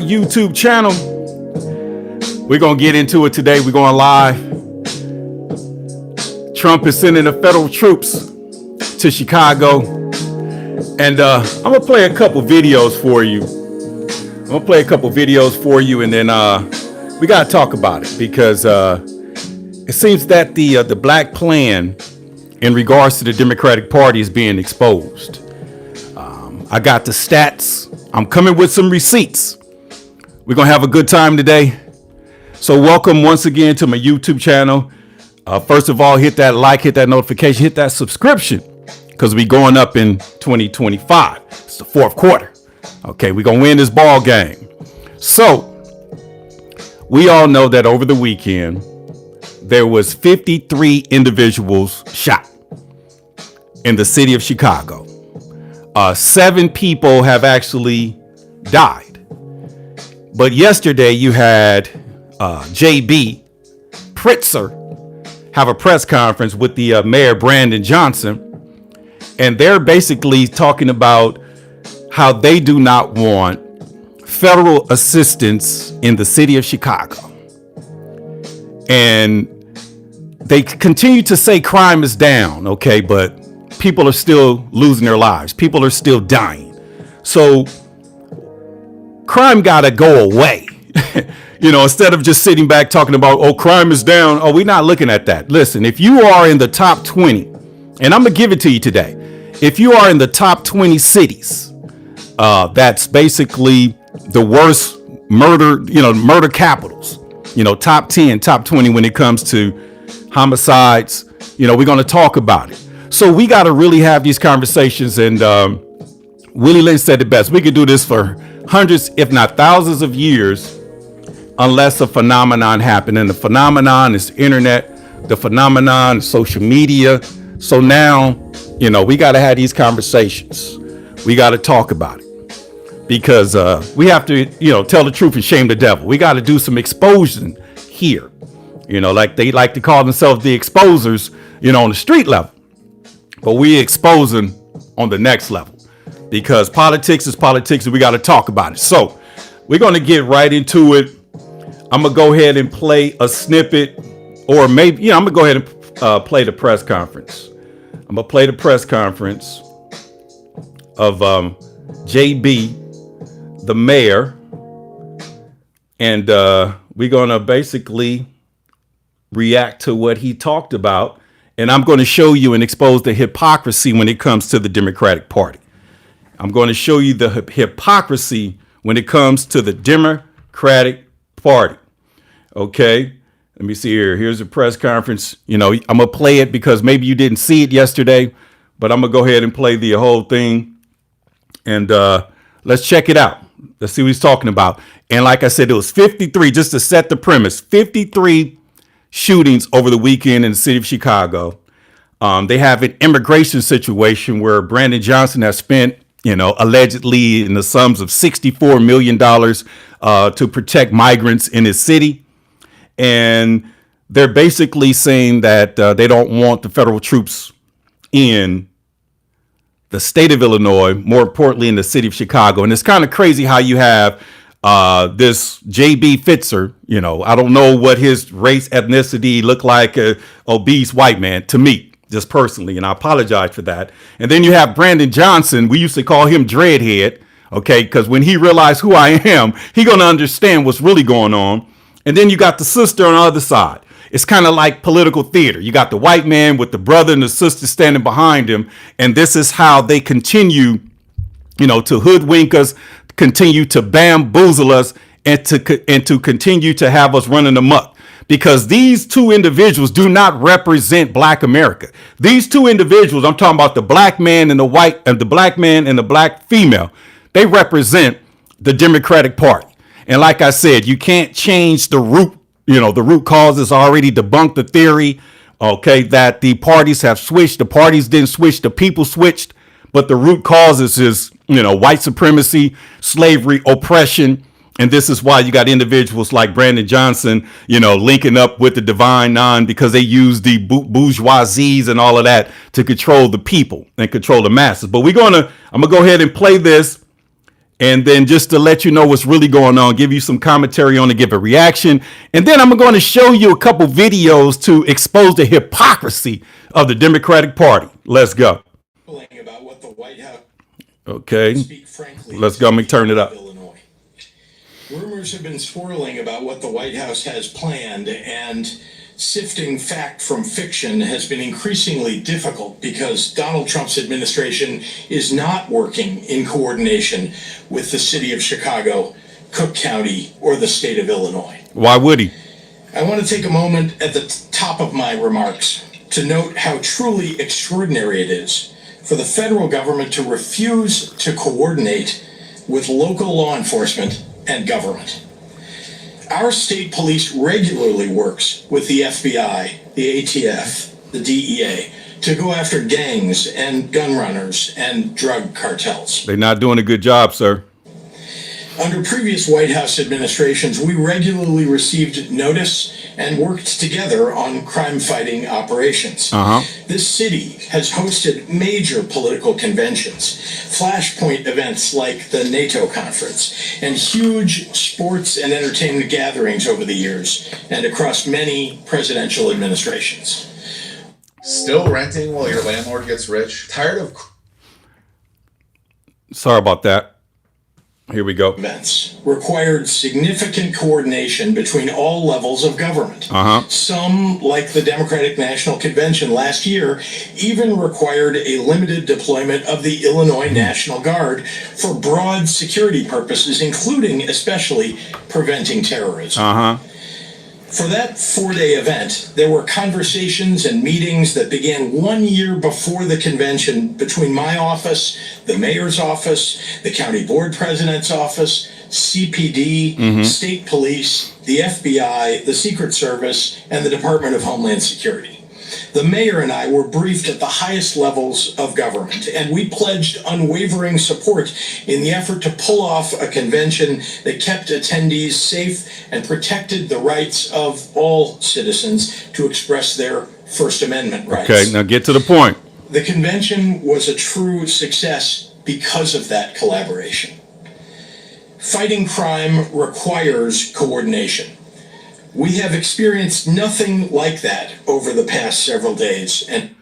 YouTube channel. We're going to get into it today. We're going live. Trump is sending the federal troops to Chicago. And I'm going to play a couple videos for you. And then we got to talk about it because it seems that the black plan in regards to the Democratic Party is being exposed. I got the stats. I'm coming with some receipts. We're going to have a good time today. So welcome once again to my YouTube channel. First of all, hit that like, hit that notification, hit that subscription because we going up in 2025. It's the fourth quarter. Okay, we're going to win this ball game. So we all know that over the weekend, there was 53 individuals shot in the city of Chicago. 7 people have actually died. But yesterday you had JB Pritzker have a press conference with the mayor, Brandon Johnson. And they're basically talking about how they do not want federal assistance in the city of Chicago. And they continue to say crime is down, okay, but people are still losing their lives. People are still dying. So crime gotta go away. Instead of just sitting back talking about, oh, crime is down. Oh, we're not looking at that. Listen, if you are in the top 20, and I'm gonna give it to you today. If you are in the top 20 cities, that's basically the worst murder capitals, top 10, top 20 when it comes to homicides, we're going to talk about it. So we got to really have these conversations. And Willie Lynch said it best. We could do this for hundreds, if not thousands of years, unless a phenomenon happened. And the phenomenon is the internet. The phenomenon is social media. So now, we got to have these conversations. We got to talk about it because we have to, tell the truth and shame the devil. We got to do some exposing here, like they like to call themselves the exposers, on the street level. But we exposing on the next level because politics is politics and we got to talk about it. So we're going to get right into it. I'm going to go ahead and play a snippet or maybe, I'm going to go ahead and play the press conference. I'm going to play the press conference of JB, the mayor. And we're going to basically react to what he talked about. And I'm going to show you and expose the hypocrisy when it comes to the Democratic Party. I'm going to show you the hypocrisy when it comes to the Democratic Party. Okay, let me see here. Here's a press conference. I'm going to play it because maybe you didn't see it yesterday, but I'm going to go ahead and play the whole thing. And let's check it out. Let's see what he's talking about. And like I said, it was 53, just to set the premise, 53 shootings over the weekend in the city of Chicago. They have an immigration situation where Brandon Johnson has spent, allegedly in the sums of $64 million to protect migrants in his city. And they're basically saying that they don't want the federal troops in the state of Illinois, more importantly in the city of Chicago. And it's kind of crazy how you have this JB Fitzer, I don't know what his race, ethnicity looked like, obese white man to me, just personally. And I apologize for that. And then you have Brandon Johnson. We used to call him Dreadhead. OK, because when he realized who I am, he going to understand what's really going on. And then you got the sister on the other side. It's kind of like political theater. You got the white man with the brother and the sister standing behind him. And this is how they continue, to hoodwink us, continue to bamboozle us and to continue to have us running amok, because these two individuals do not represent Black America. These two individuals, I'm talking about the black man and the white and the black man and the black female. They represent the Democratic Party. And like I said, you can't change the root. The root causes already debunked the theory. OK, that the parties have switched. The parties didn't switch. The people switched. But the root causes is, white supremacy, slavery, oppression. And this is why you got individuals like Brandon Johnson, linking up with the Divine Nine because they use the bourgeoisies and all of that to control the people and control the masses. But I'm going to go ahead and play this. And then just to let you know what's really going on, give you some commentary on it, give a reaction. And then I'm going to show you a couple videos to expose the hypocrisy of the Democratic Party. Let's go. About what the White House Okay, speak frankly, let's go. Let me turn it up. Illinois. Rumors have been swirling about what the White House has planned, and sifting fact from fiction has been increasingly difficult because Donald Trump's administration is not working in coordination with the city of Chicago, Cook County, or the state of Illinois. Why would he? I want to take a moment at the top of my remarks to note how truly extraordinary it is for the federal government to refuse to coordinate with local law enforcement and government. Our state police regularly works with the FBI, the ATF, the DEA to go after gangs and gun runners and drug cartels. They're not doing a good job, sir. Under previous White House administrations, we regularly received notice and worked together on crime-fighting operations. This city has hosted major political conventions, flashpoint events like the NATO conference, and huge sports and entertainment gatherings over the years and across many presidential administrations. Still renting while your landlord gets rich? Tired of... Sorry about that. Here we go. Events required significant coordination between all levels of government. Some, like the Democratic National Convention last year, even required a limited deployment of the Illinois National Guard for broad security purposes, including especially preventing terrorism. For that 4-day event, there were conversations and meetings that began 1 year before the convention between my office, the mayor's office, the county board president's office, CPD, state police, the FBI, the Secret Service, and the Department of Homeland Security. The mayor and I were briefed at the highest levels of government, and we pledged unwavering support in the effort to pull off a convention that kept attendees safe and protected the rights of all citizens to express their First Amendment rights. Okay, now get to the point. The convention was a true success because of that collaboration. Fighting crime requires coordination. We have experienced nothing like that over the past several days. And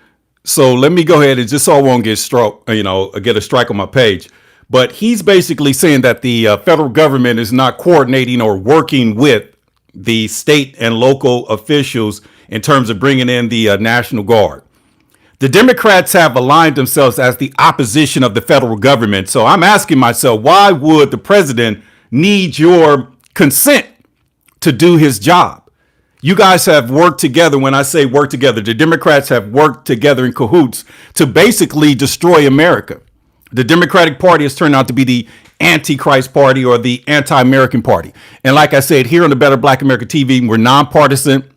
so let me go ahead and just so I won't get get a strike on my page. But he's basically saying that the federal government is not coordinating or working with the state and local officials in terms of bringing in the National Guard. The Democrats have aligned themselves as the opposition of the federal government. So I'm asking myself, why would the president need your consent to do his job? You guys have worked together. When I say work together, the Democrats have worked together in cahoots to basically destroy America. The Democratic Party has turned out to be the Antichrist Party or the anti-American party. And like I said, here on the Better Black America TV, we're nonpartisan.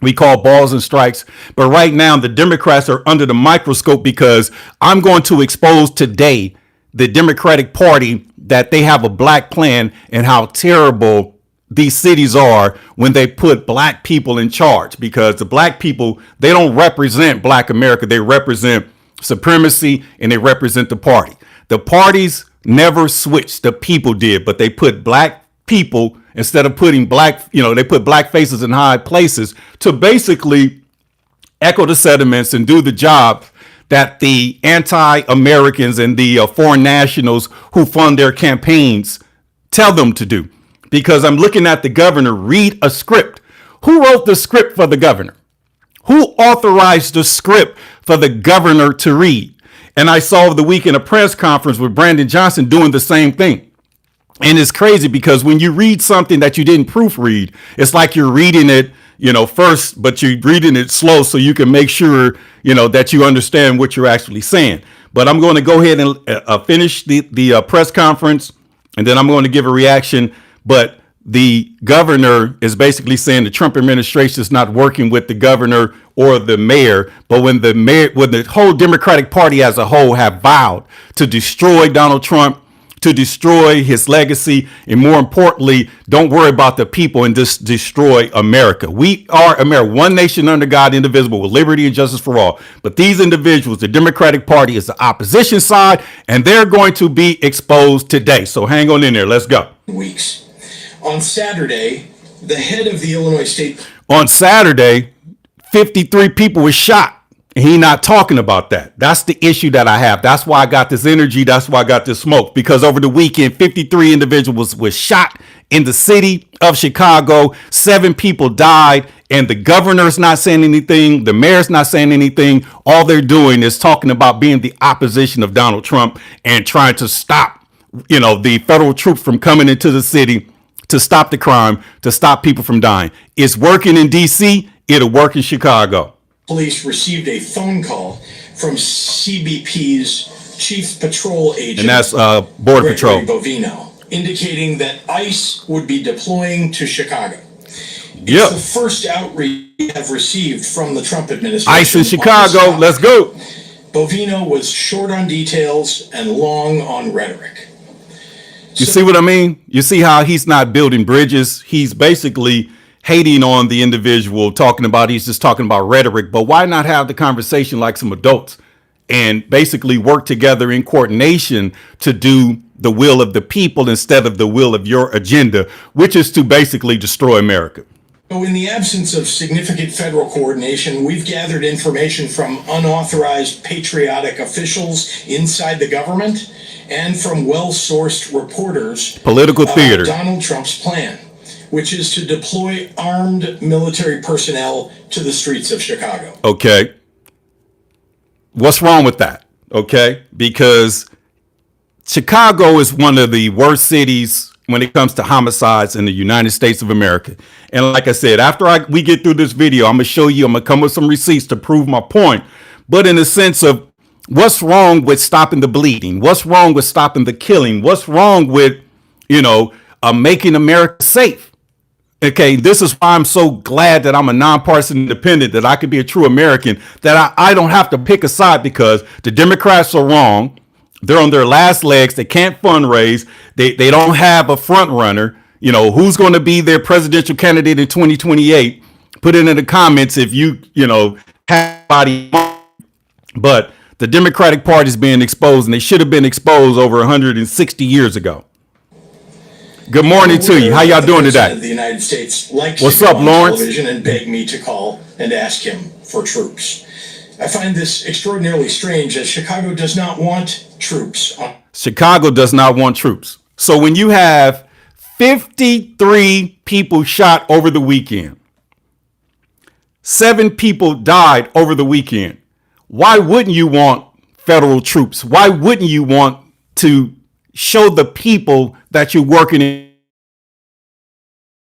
We call balls and strikes. But right now, the Democrats are under the microscope because I'm going to expose today the Democratic Party that they have a black plan and how terrible these cities are when they put black people in charge, because the black people, they don't represent black America. They represent supremacy and they represent the party. The parties never switched. The people did, but they put black people instead of putting they put black faces in high places to basically echo the sentiments and do the job that the anti-Americans and the foreign nationals who fund their campaigns tell them to do. Because I'm looking at the governor read a script. Who wrote the script for the governor? Who authorized the script for the governor to read? And I saw over the weekend a press conference with Brandon Johnson doing the same thing. And it's crazy because when you read something that you didn't proofread, it's like you're reading it, first, but you're reading it slow so you can make sure, that you understand what you're actually saying. But I'm going to go ahead and finish the press conference, and then I'm going to give a reaction. But the governor is basically saying the Trump administration is not working with the governor or the mayor. But when the whole Democratic Party as a whole have vowed to destroy Donald Trump, to destroy his legacy. And more importantly, don't worry about the people and just destroy America. We are America, one nation under God, indivisible, with liberty and justice for all. But these individuals, the Democratic Party is the opposition side, and they're going to be exposed today. So hang on in there. Let's go. Weeks. On Saturday, the head of the Illinois State. On Saturday, 53 people were shot. And he not talking about that. That's the issue that I have. That's why I got this energy. That's why I got this smoke. Because over the weekend, 53 individuals were shot in the city of Chicago. 7 people died. And the governor's not saying anything. The mayor's not saying anything. All they're doing is talking about being the opposition of Donald Trump and trying to stop, the federal troops from coming into the city to stop the crime, to stop people from dying. It's working in D.C. It'll work in Chicago. Police received a phone call from CBP's chief patrol agent, and that's Border Patrol, Bovino, indicating that ICE would be deploying to Chicago. Yep. It's the first outreach we have received from the Trump administration. ICE in Chicago, let's go. Bovino was short on details and long on rhetoric. You see what I mean? You see how he's not building bridges? He's basically hating on the individual, he's just talking about rhetoric. But why not have the conversation like some adults and basically work together in coordination to do the will of the people instead of the will of your agenda, which is to basically destroy America? So in the absence of significant federal coordination, we've gathered information from unauthorized patriotic officials inside the government and from well-sourced reporters. Political theater. Donald Trump's plan, which is to deploy armed military personnel to the streets of Chicago. Okay. What's wrong with that? Okay. Because Chicago is one of the worst cities when it comes to homicides in the United States of America. And like I said, after we get through this video, I'm going to show you, I'm going to come with some receipts to prove my point. But in the sense of what's wrong with stopping the bleeding? What's wrong with stopping the killing? What's wrong with, making America safe? Okay, this is why I'm so glad that I'm a nonpartisan independent, that I could be a true American, that I don't have to pick a side, because the Democrats are wrong. They're on their last legs. They can't fundraise. They don't have a front runner. Who's going to be their presidential candidate in 2028? Put it in the comments if you have body. But the Democratic Party is being exposed, and they should have been exposed over 160 years ago. Good morning to you. How y'all doing today? The United States likes What's to go up, on Lawrence? television and beg me to call and ask him for troops. I find this extraordinarily strange, as Chicago does not want troops. Chicago does not want troops. So when you have 53 people shot over the weekend, 7 people died over the weekend, why wouldn't you want federal troops? Why wouldn't you want to show the people that you're working in?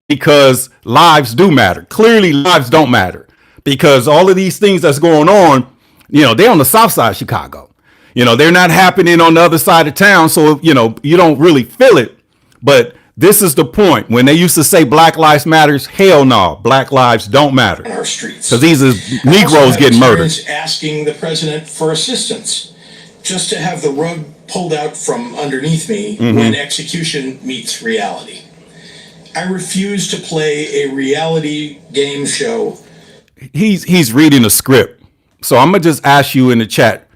Because lives do matter. Clearly, lives don't matter, because all of these things that's going on, they're on the south side of Chicago. They're not happening on the other side of town. So, you don't really feel it. But this is the point. When they used to say Black Lives Matters, hell no, Black lives don't matter. On our streets. Because these are Negroes getting murdered. Asking the president for assistance, just to have the rug pulled out from underneath me when execution meets reality. I refuse to play a reality game show. He's reading a script. So I'm going to just ask you in the chat,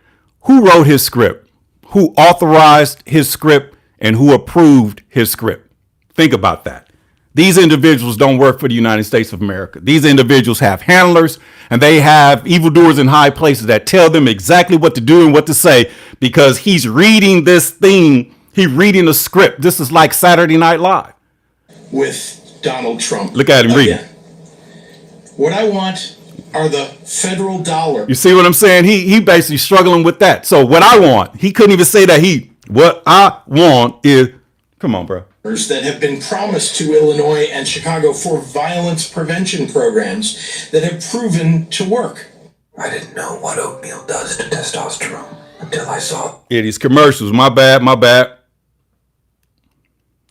who wrote his script? Who authorized his script? And who approved his script? Think about that. These individuals don't work for the United States of America. These individuals have handlers, and they have evildoers in high places that tell them exactly what to do and what to say, because he's reading this thing. He's reading a script. This is like Saturday Night Live. With Donald Trump. Look at him reading. What I want are the federal dollar. You see what I'm saying? He basically struggling with that. So what I want, he couldn't even say that. What I want is, come on, bro. That have been promised to Illinois and Chicago for violence prevention programs that have proven to work. I didn't know what oatmeal does to testosterone until I saw these commercials. My bad.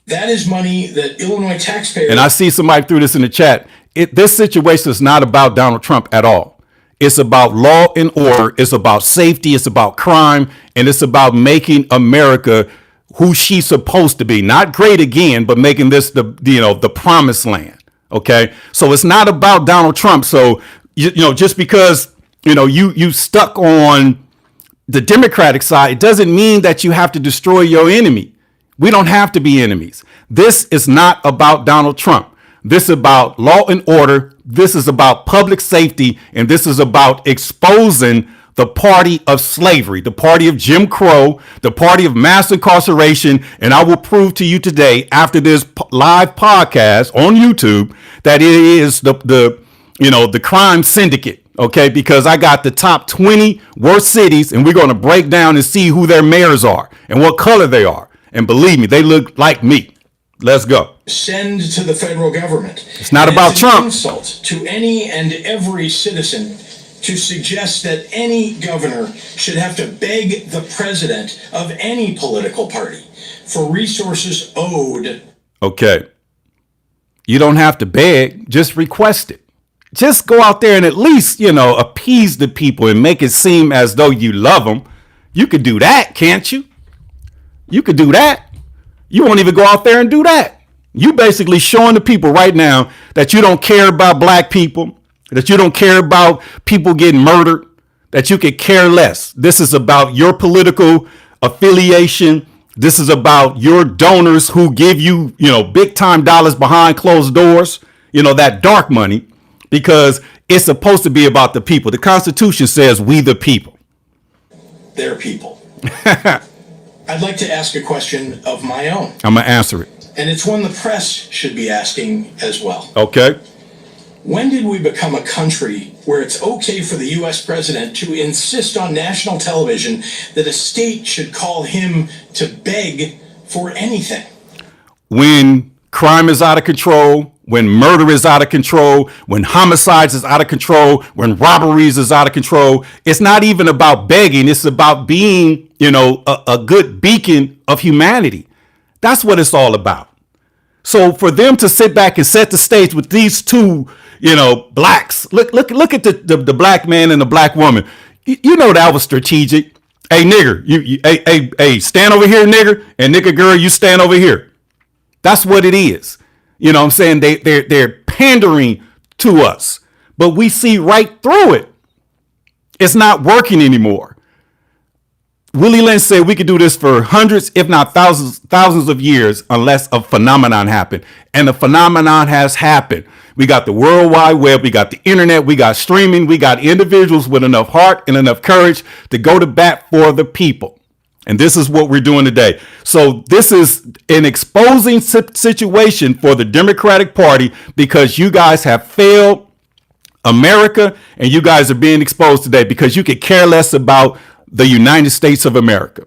That is money that Illinois taxpayers. And I see somebody threw this in the chat. This situation is not about Donald Trump at all. It's about law and order. It's about safety. It's about crime. And it's about making America who she's supposed to be. Not great again, but making this the promised land. Okay, so it's not about Donald Trump. So just because you stuck on the Democratic side, it doesn't mean that you have to destroy your enemy. We don't have to be enemies. This is not about Donald Trump. This is about law and order. This is about public safety. And this is about exposing the party of slavery, the party of Jim Crow, the party of mass incarceration. And I will prove to you today, after this live podcast on YouTube, that it is the crime syndicate. Okay, because I got the top 20 worst cities, and we're going to break down and see who their mayors are and what color they are. And believe me, they look like me. Let's go. Send to the federal government. It's not about Trump. It's an insult to any and every citizen to suggest that any governor should have to beg the president of any political party for resources owed. Okay. You don't have to beg, just request it. Just go out there and at least, appease the people and make it seem as though you love them. You could do that, can't you? You could do that. You won't even go out there and do that. You basically showing the people right now that you don't care about black people, that you don't care about people getting murdered, that you could care less. This is about your political affiliation. This is about your donors who give you, big time dollars behind closed doors, that dark money, because it's supposed to be about the people. The Constitution says we the people. Their people. I'd like to ask a question of my own. I'm going to answer it. And it's one the press should be asking as well. Okay. When did we become a country where it's okay for the U.S. president to insist on national television that a state should call him to beg for anything? When crime is out of control, when murder is out of control, when homicides is out of control, when robberies is out of control, it's not even about begging. It's about being, a good beacon of humanity. That's what it's all about. So for them to sit back and set the stage with these two, blacks, look at the black man and the black woman. That was strategic. Hey, nigger, hey, stand over here, nigger, and nigger girl, you stand over here. That's what it is. What I'm saying? They're pandering to us, but we see right through it. It's not working anymore. Willie Lynch said we could do this for hundreds, if not thousands of years, unless a phenomenon happened. And the phenomenon has happened. We got the World Wide Web. We got the internet. We got streaming. We got individuals with enough heart and enough courage to go to bat for the people. And this is what we're doing today. So this is an exposing situation for the Democratic Party, because you guys have failed America and you guys are being exposed today because you could care less about the United States of America.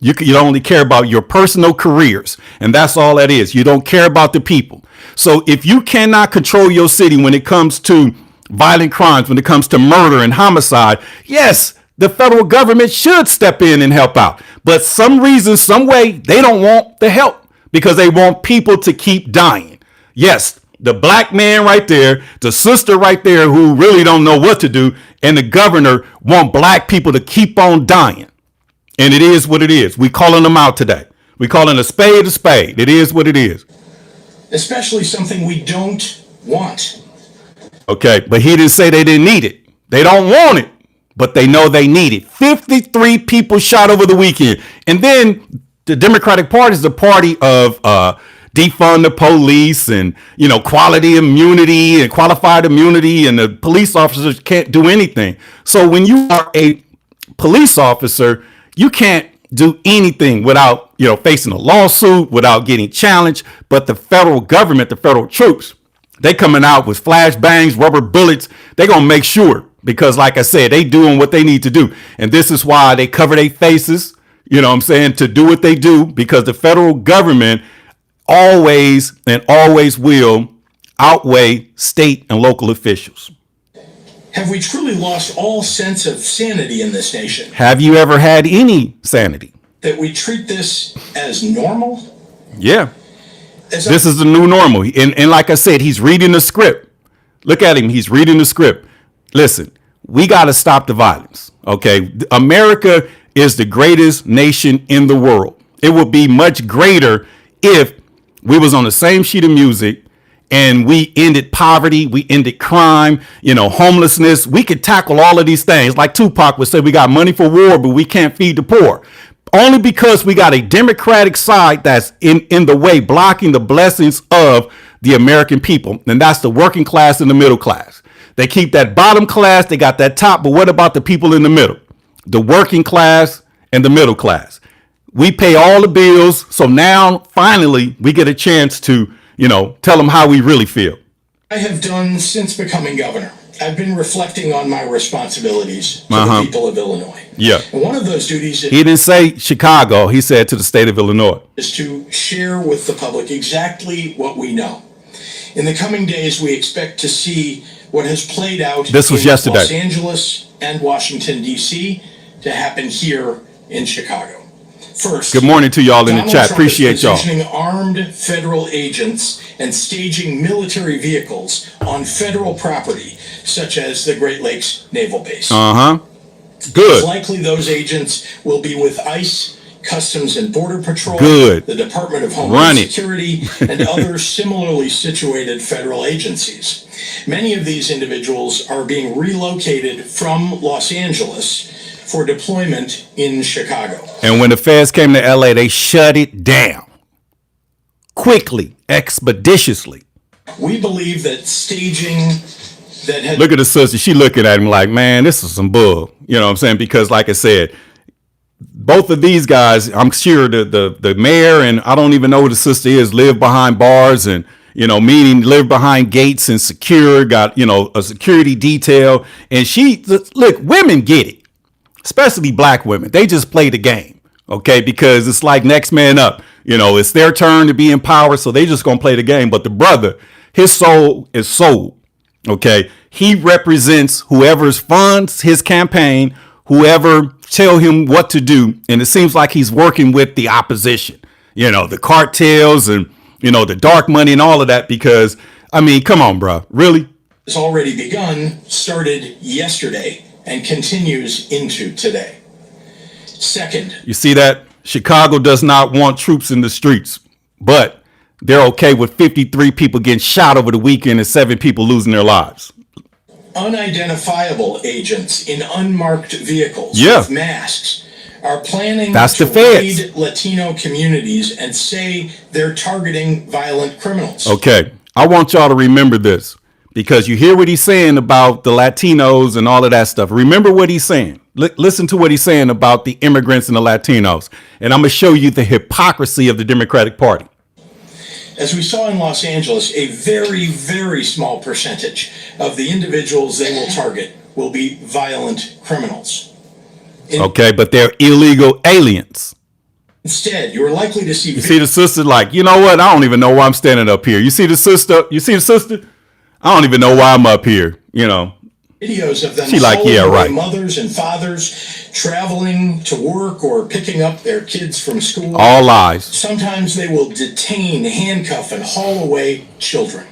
You only care about your personal careers, and that's all that is. You don't care about the people. So if you cannot control your city when it comes to violent crimes, when it comes to murder and homicide, yes, the federal government should step in and help out. But some reason, some way, they don't want the help because they want people to keep dying. Yes, the black man right there, the sister right there who really don't know what to do, and the governor want black people to keep on dying. And it is what it is. We calling them out today. We calling a spade a spade. It is what it is. Especially something we don't want. Okay, but he didn't say they didn't need it. They don't want it, but they know they need it. 53 people shot over the weekend. And then the Democratic Party is the party of defund the police and, quality immunity and qualified immunity, and the police officers can't do anything. So when you are a police officer, you can't do anything without, facing a lawsuit, without getting challenged. But the federal government, the federal troops, they coming out with flashbangs, rubber bullets. They going to make sure, because like I said, they doing what they need to do. And this is why they cover their faces, to do what they do, because the federal government always and always will outweigh state and local officials. Have we truly lost all sense of sanity in this nation? Have you ever had any sanity? That we treat this as normal? Yeah. This is the new normal. And like I said, he's reading the script. Look at him. He's reading the script. Listen, we got to stop the violence. Okay. America is the greatest nation in the world. It would be much greater if we was on the same sheet of music and we ended poverty, we ended crime, homelessness. We could tackle all of these things. Like Tupac would say, we got money for war, but we can't feed the poor. Only because we got a Democratic side that's in the way, blocking the blessings of the American people. And that's the working class and the middle class. They keep that bottom class, they got that top, but what about the people in the middle? The working class and the middle class. We pay all the bills, so now finally we get a chance to, tell them how we really feel. I have done since becoming governor. I've been reflecting on my responsibilities to the people of Illinois. Yeah. And one of those duties He didn't say Chicago, he said to the state of Illinois. Is to share with the public exactly what we know. In the coming days, we expect to see what has played out This was yesterday. Los Angeles and Washington, D.C. to happen here in Chicago. First, good morning to y'all in the Donald chat. Trump Appreciate is y'all. positioning armed federal agents and staging military vehicles on federal property, such as the Great Lakes Naval Base. It's Good. likely those agents will be with ICE, Customs and Border Patrol, Good. the Department of Run Homeland it. Security, and other similarly situated federal agencies. Many of these individuals are being relocated from Los Angeles for deployment in Chicago. And when the feds came to LA, they shut it down quickly, expeditiously. We believe that staging that had Look at the sister. She looking at him like, man, this is some bull. You know what I'm saying? Because like I said, both of these guys, I'm sure the mayor and I don't even know who the sister is, live behind bars and, meaning live behind gates and secure, got, a security detail. And look, women get it, especially black women. They just play the game. Okay. Because it's like next man up, it's their turn to be in power. So they just going to play the game. But the brother, his soul is sold. Okay. He represents whoever's funds his campaign, whoever tell him what to do. And it seems like he's working with the opposition, the cartels and, the dark money and all of that, because come on, bro. Really? has already begun, started yesterday, and continues into today. Second, you see that? Chicago does not want troops in the streets, but they're okay with 53 people getting shot over the weekend and 7 people losing their lives. Unidentifiable agents in unmarked vehicles with masks are planning to raid Latino communities and say they're targeting violent criminals. Okay, I want y'all to remember this, because you hear what he's saying about the Latinos and all of that stuff. Remember what he's saying. Listen to what he's saying about the immigrants and the Latinos. And I'm going to show you the hypocrisy of the Democratic Party. As we saw in Los Angeles, a very, very small percentage of the individuals they will target will be violent criminals. Okay, but they're illegal aliens. Instead, you're likely to see... You see the sister like, you know what? I don't even know why I'm standing up here. You see the sister? I don't even know why I'm up here, videos of them She like, yeah, right. mothers and fathers traveling to work or picking up their kids from school. All lies. Sometimes they will detain, handcuff, and haul away children.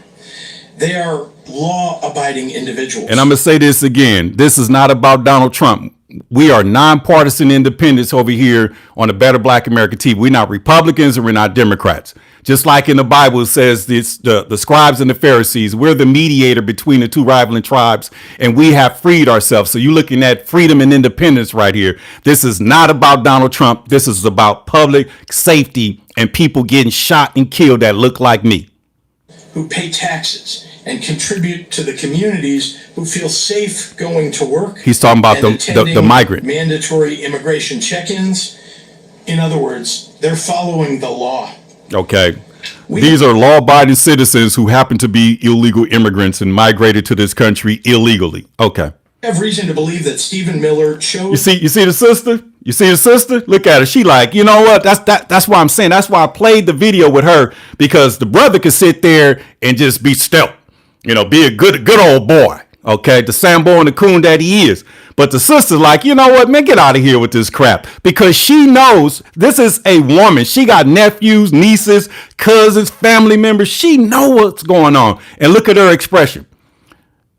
They are law-abiding individuals. And I'm going to say this again. This is not about Donald Trump. We are nonpartisan independents over here on the Better Black America TV. We're not Republicans and we're not Democrats. Just like in the Bible, it says this, the scribes and the Pharisees, we're the mediator between the two rivaling tribes, and we have freed ourselves. So you're looking at freedom and independence right here. This is not about Donald Trump. This is about public safety and people getting shot and killed that look like me. Who pay taxes and contribute to the communities who feel safe going to work. He's talking about the migrant. Mandatory immigration check-ins. In other words, they're following the law. Okay. These are law-abiding citizens who happen to be illegal immigrants and migrated to this country illegally. Okay. I have reason to believe that Stephen Miller chose... You see the sister? You see the sister? Look at her. She like, you know what? That's why I'm saying. That's why I played the video with her, because the brother could sit there and just be stealth. Be a good old boy. Okay, the Sambo and the coon that he is. But the sister's like, you know what, man, get out of here with this crap. Because she knows this is a woman. She got nephews, nieces, cousins, family members. She know what's going on. And look at her expression.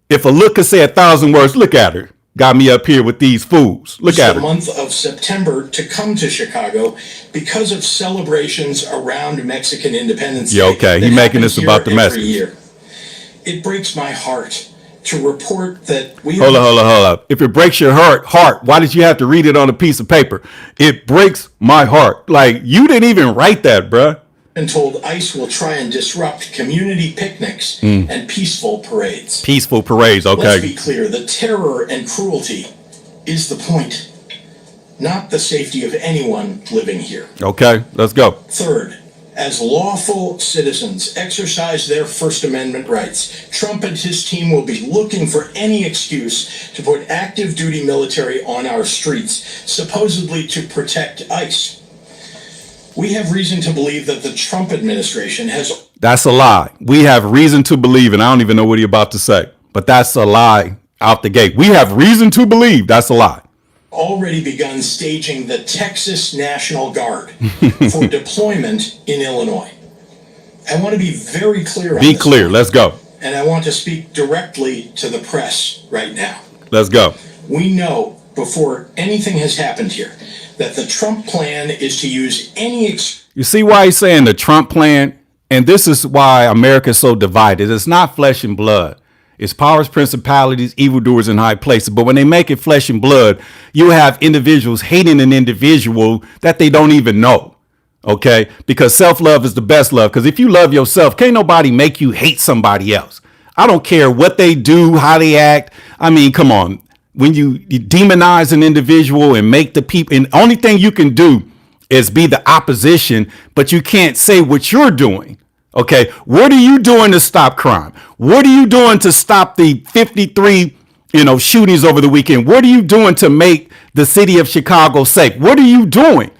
If a look could say 1,000 words, look at her. got me up here with these fools. Look at the it. month of September to come to Chicago because of celebrations around Mexican Independence Day. Yeah, okay. that He's making happen this here about the every Mexicans. year. It breaks my heart to report that we Hold up. If it breaks your heart, why did you have to read it on a piece of paper? It breaks my heart. Like, you didn't even write that, bruh. been told ICE will try and disrupt community picnics and peaceful parades. Peaceful parades, Let's okay. be clear, the terror and cruelty is the point, not the safety of anyone living here. Okay, let's go. Third, as lawful citizens exercise their First Amendment rights, Trump and his team will be looking for any excuse to put active duty military on our streets, supposedly to protect ICE. We have reason to believe that the Trump administration has That's a lie. We have reason to believe, and I don't even know what you're about to say, but that's a lie out the gate. We have reason to believe. That's a lie. already begun staging the Texas National Guard for deployment in Illinois. I want to be very clear on Be this clear. point, Let's go. and I want to speak directly to the press right now. Let's go. We know before anything has happened here that the Trump plan is to use any You see why he's saying the Trump plan? And this is why America is so divided. It's not flesh and blood. It's powers, principalities, evildoers in high places. But when they make it flesh and blood, you have individuals hating an individual that they don't even know. Okay? Because self-love is the best love. Because if you love yourself, can't nobody make you hate somebody else. I don't care what they do, how they act. I mean, come on. When you demonize an individual and make the people, and the only thing you can do is be the opposition, but you can't say what you're doing. Okay, what are you doing to stop crime? What are you doing to stop the 53, shootings over the weekend? What are you doing to make the city of Chicago safe? What are you doing?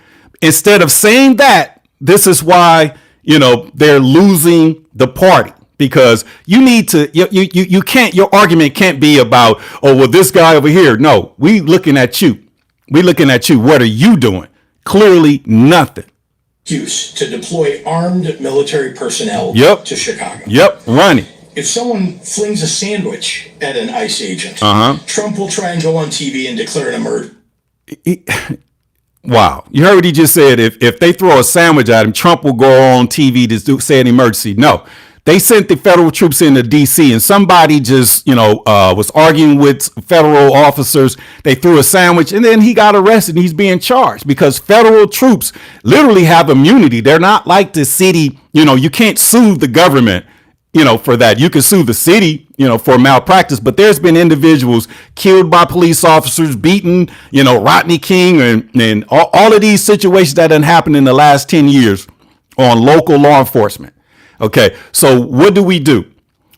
Instead of saying that, this is why, they're losing the party. Because you need to, you can't, your argument can't be about, oh, well, this guy over here. No, we looking at you. We looking at you. What are you doing? Clearly nothing. excuse to deploy armed military personnel Yep. to Chicago. Yep, running. If someone flings a sandwich at an ICE agent, Trump will try and go on TV and declare an emergency. Wow. You heard what he just said. If they throw a sandwich at him, Trump will go on TV to say an emergency. No. They sent the federal troops into D.C. and somebody just, was arguing with federal officers. They threw a sandwich and then he got arrested and he's being charged because federal troops literally have immunity. They're not like the city. You can't sue the government, for that. You can sue the city, for malpractice. But there's been individuals killed by police officers, beaten, Rodney King and all of these situations that done happened in the last 10 years on local law enforcement. Okay, so what do?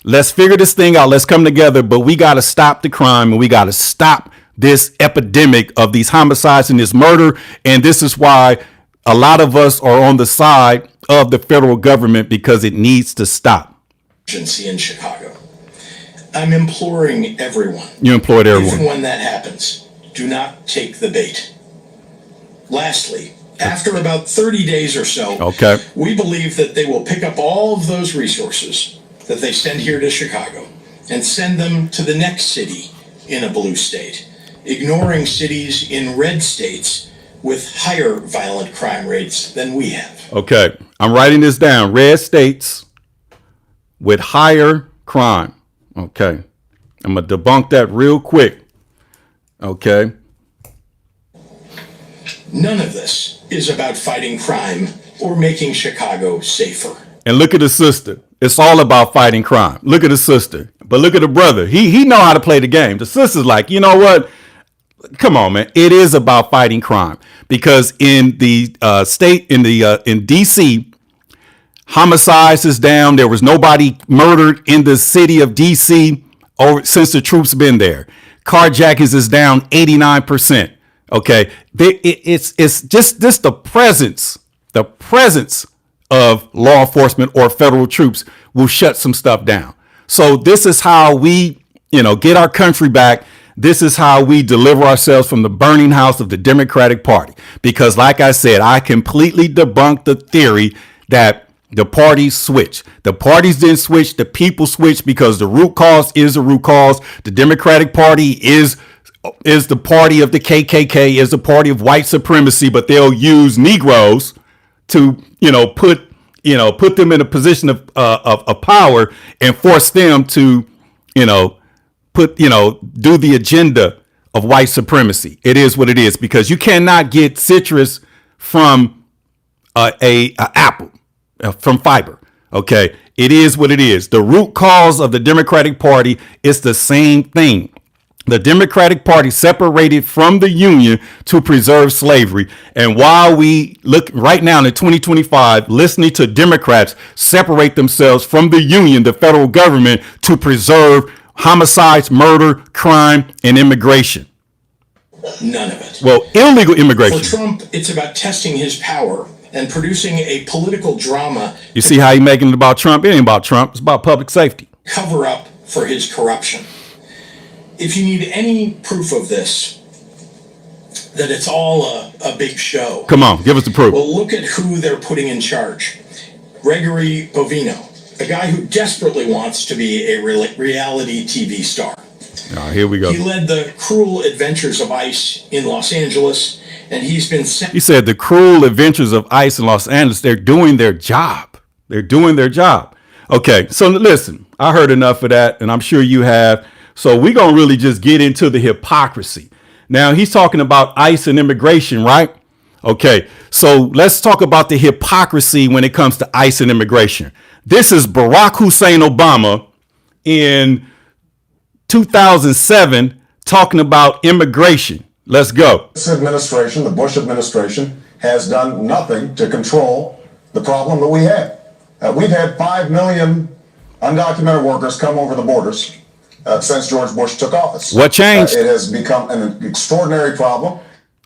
Let's figure this thing out. Let's come together, but we got to stop the crime and we got to stop this epidemic of these homicides and this murder. And this is why a lot of us are on the side of the federal government because it needs to stop. Emergency in Chicago. I'm imploring everyone. You employed If everyone. and when that happens, do not take the bait. Lastly, after about 30 days or so, Okay. we believe that they will pick up all of those resources that they send here to Chicago and send them to the next city in a blue state, ignoring cities in red states with higher violent crime rates than we have. Okay, I'm writing this down. Red states with higher crime. Okay, I'm going to debunk that real quick. Okay. None of this is about fighting crime or making Chicago safer. And look at the sister. It's all about fighting crime. Look at the sister. But look at the brother. He know how to play the game. The sister's like, you know what? Come on, man. It is about fighting crime. Because in the state, in DC, homicides is down. There was nobody murdered in the city of DC since the troops been there. Carjackings is down 89%. Okay, it's just this the presence of law enforcement or federal troops will shut some stuff down. So this is how we, get our country back. This is how we deliver ourselves from the burning house of the Democratic Party. Because like I said, I completely debunked the theory that the parties switch. The parties didn't switch. The people switched because the root cause is the root cause. The Democratic Party is is the party of the KKK, is the party of white supremacy, but they'll use Negroes to, put them in a position of power and force them to, do the agenda of white supremacy. It is what it is, because you cannot get citrus from a apple, from fiber. Okay. It is what it is. The root cause of the Democratic Party is the same thing. The Democratic Party separated from the Union to preserve slavery. And while we look right now in 2025, listening to Democrats separate themselves from the Union, the federal government, to preserve homicides, murder, crime, and immigration. None of it. Well, illegal immigration. For Trump, it's about testing his power and producing a political drama. You see how he's making it about Trump? It ain't about Trump. It's about public safety. Cover up for his corruption. If you need any proof of this, that it's all a big show. Come on, give us the proof. Well, look at who they're putting in charge. Gregory Bovino, a guy who desperately wants to be a reality TV star. Here we go. He led the cruel adventures of ICE in Los Angeles, and he's been sent. He said the cruel adventures of ICE in Los Angeles, they're doing their job. They're doing their job. Okay, so listen, I heard enough of that, and I'm sure you have. So we're going to really just get into the hypocrisy. Now, he's talking about ICE and immigration, right? Okay, so let's talk about the hypocrisy when it comes to ICE and immigration. This is Barack Hussein Obama in 2007 talking about immigration. Let's go. This administration, the Bush administration, has done nothing to control the problem that we have. We've had 5 million undocumented workers come over the borders since George Bush took office. What changed? It has become an extraordinary problem.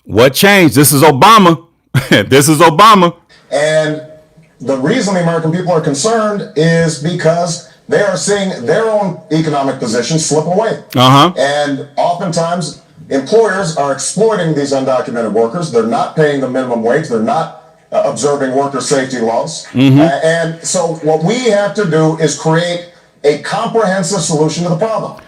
What changed? This is Obama. This is Obama. And the reason the American people are concerned is because they are seeing their own economic position slip away. And oftentimes, employers are exploiting these undocumented workers. They're not paying the minimum wage. They're not observing worker safety laws. And so what we have to do is create a comprehensive solution to the problem.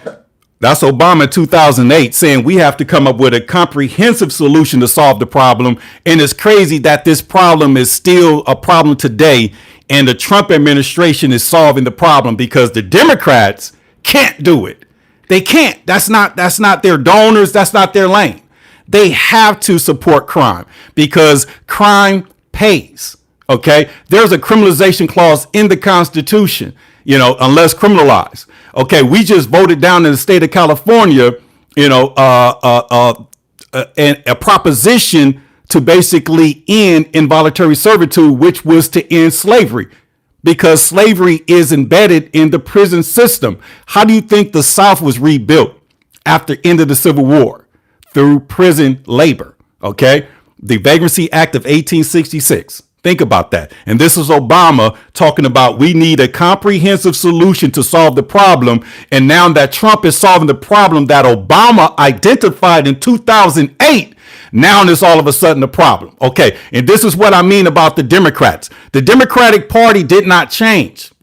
That's Obama in 2008 saying we have to come up with a comprehensive solution to solve the problem. And it's crazy that this problem is still a problem today. And the Trump administration is solving the problem because the Democrats can't do it. They can't. That's not their donors. That's not their lane. They have to support crime because crime pays. OK, there's a criminalization clause in the Constitution, unless criminalized. OK, we just voted down in the state of California, a proposition to basically end involuntary servitude, which was to end slavery, because slavery is embedded in the prison system. How do you think the South was rebuilt after the end of the Civil War? Through prison labor. OK, the Vagrancy Act of 1866. Think about that. And this is Obama talking about we need a comprehensive solution to solve the problem. And now that Trump is solving the problem that Obama identified in 2008, now it's all of a sudden a problem. Okay. And this is what I mean about the Democrats. The Democratic Party did not change.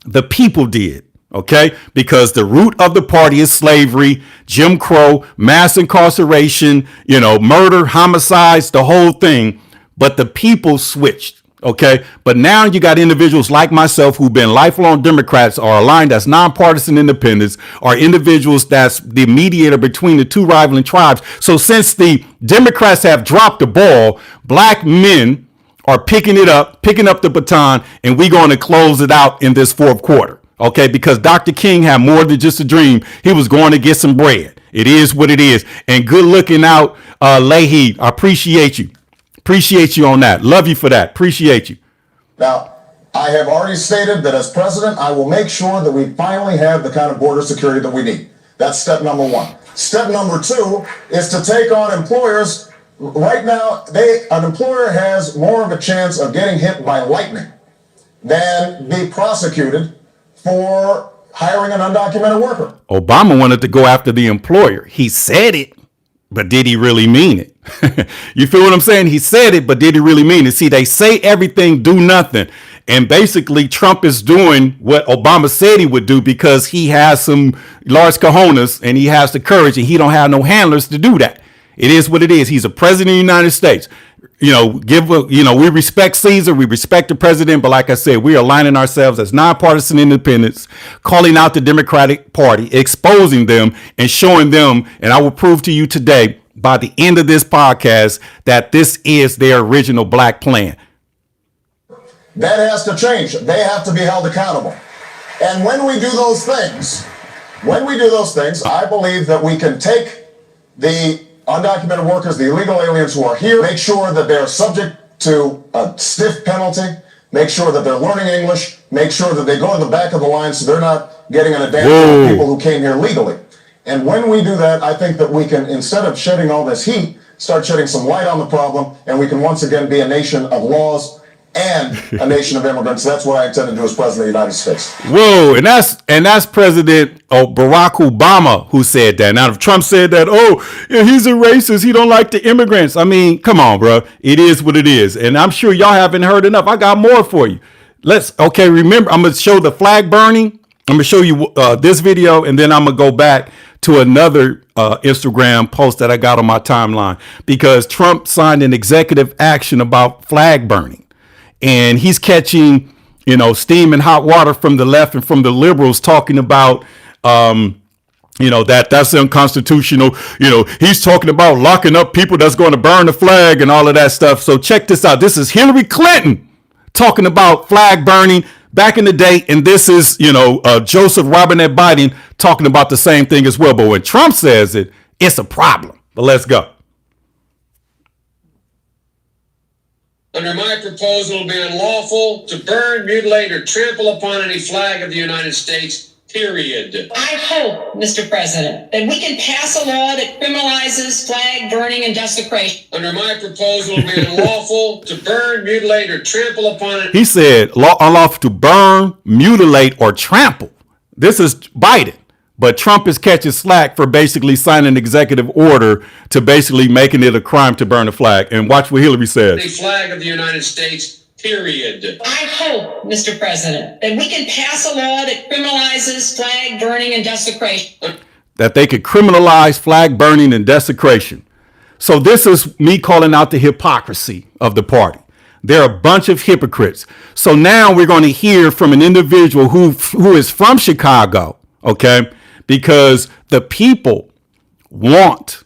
The people did. OK, because the root of the party is slavery, Jim Crow, mass incarceration, murder, homicides, the whole thing. But the people switched. OK, but now you got individuals like myself who've been lifelong Democrats, are aligned as nonpartisan independents, are individuals that's the mediator between the two rivaling tribes. So since the Democrats have dropped the ball, black men are picking up the baton, and we're going to close it out in this fourth quarter. OK, because Dr. King had more than just a dream. He was going to get some bread. It is what it is. And good looking out, Leahy. I appreciate you. Appreciate you on that. Love you for that. Appreciate you. Now, I have already stated that as president, I will make sure that we finally have the kind of border security that we need. That's step number one. Step number two is to take on employers. Right now, an employer has more of a chance of getting hit by lightning than be prosecuted for hiring an undocumented worker. Obama wanted to go after the employer. He said it, but did he really mean it? You feel what I'm saying? He said it, but did he really mean it? See, they say everything, do nothing. And basically, Trump is doing what Obama said he would do because he has some large cojones and he has the courage and he don't have no handlers to do that. It is what it is. He's a president of the United States. We respect Caesar, we respect the president, but like I said, we are aligning ourselves as nonpartisan independents, calling out the Democratic Party, exposing them and showing them, and I will prove to you today by the end of this podcast that this is their original black plan. That has to change. They have to be held accountable. And when we do those things, I believe that we can take the undocumented workers, the illegal aliens who are here, make sure that they're subject to a stiff penalty, make sure that they're learning English, make sure that they go to the back of the line so they're not getting an advantage of people who came here legally. And when we do that, I think that we can, instead of shedding all this heat, start shedding some light on the problem, and we can once again be a nation of laws and a nation of immigrants. That's what I intend to do as president of the United States. Whoa, and that's President Barack Obama who said that. Now, if Trump said that, he's a racist, he don't like the immigrants. I mean, come on, bro. It is what it is. And I'm sure y'all haven't heard enough. I got more for you. Remember, I'm going to show the flag burning. I'm going to show you this video, and then I'm going to go back to another Instagram post that I got on my timeline because Trump signed an executive action about flag burning. And he's catching, steam and hot water from the left and from the liberals talking about, that's unconstitutional. He's talking about locking up people that's going to burn the flag and all of that stuff. So check this out. This is Hillary Clinton talking about flag burning back in the day. And this is, Joseph Robinette Biden talking about the same thing as well. But when Trump says it, it's a problem. But let's go. Under my proposal, it will be unlawful to burn, mutilate, or trample upon any flag of the United States, period. I hope, Mr. President, that we can pass a law that criminalizes flag burning and desecration. Under my proposal, it will be unlawful to burn, mutilate, or trample upon it. He said unlawful to burn, mutilate, or trample. This is Biden. But Trump is catching slack for basically signing an executive order to basically making it a crime to burn a flag. And watch what Hillary says. The flag of the United States, period. I hope, Mr. President, that we can pass a law that criminalizes flag burning and desecration. That they could criminalize flag burning and desecration. So this is me calling out the hypocrisy of the party. They're a bunch of hypocrites. So now we're going to hear from an individual who is from Chicago, okay? Because the people want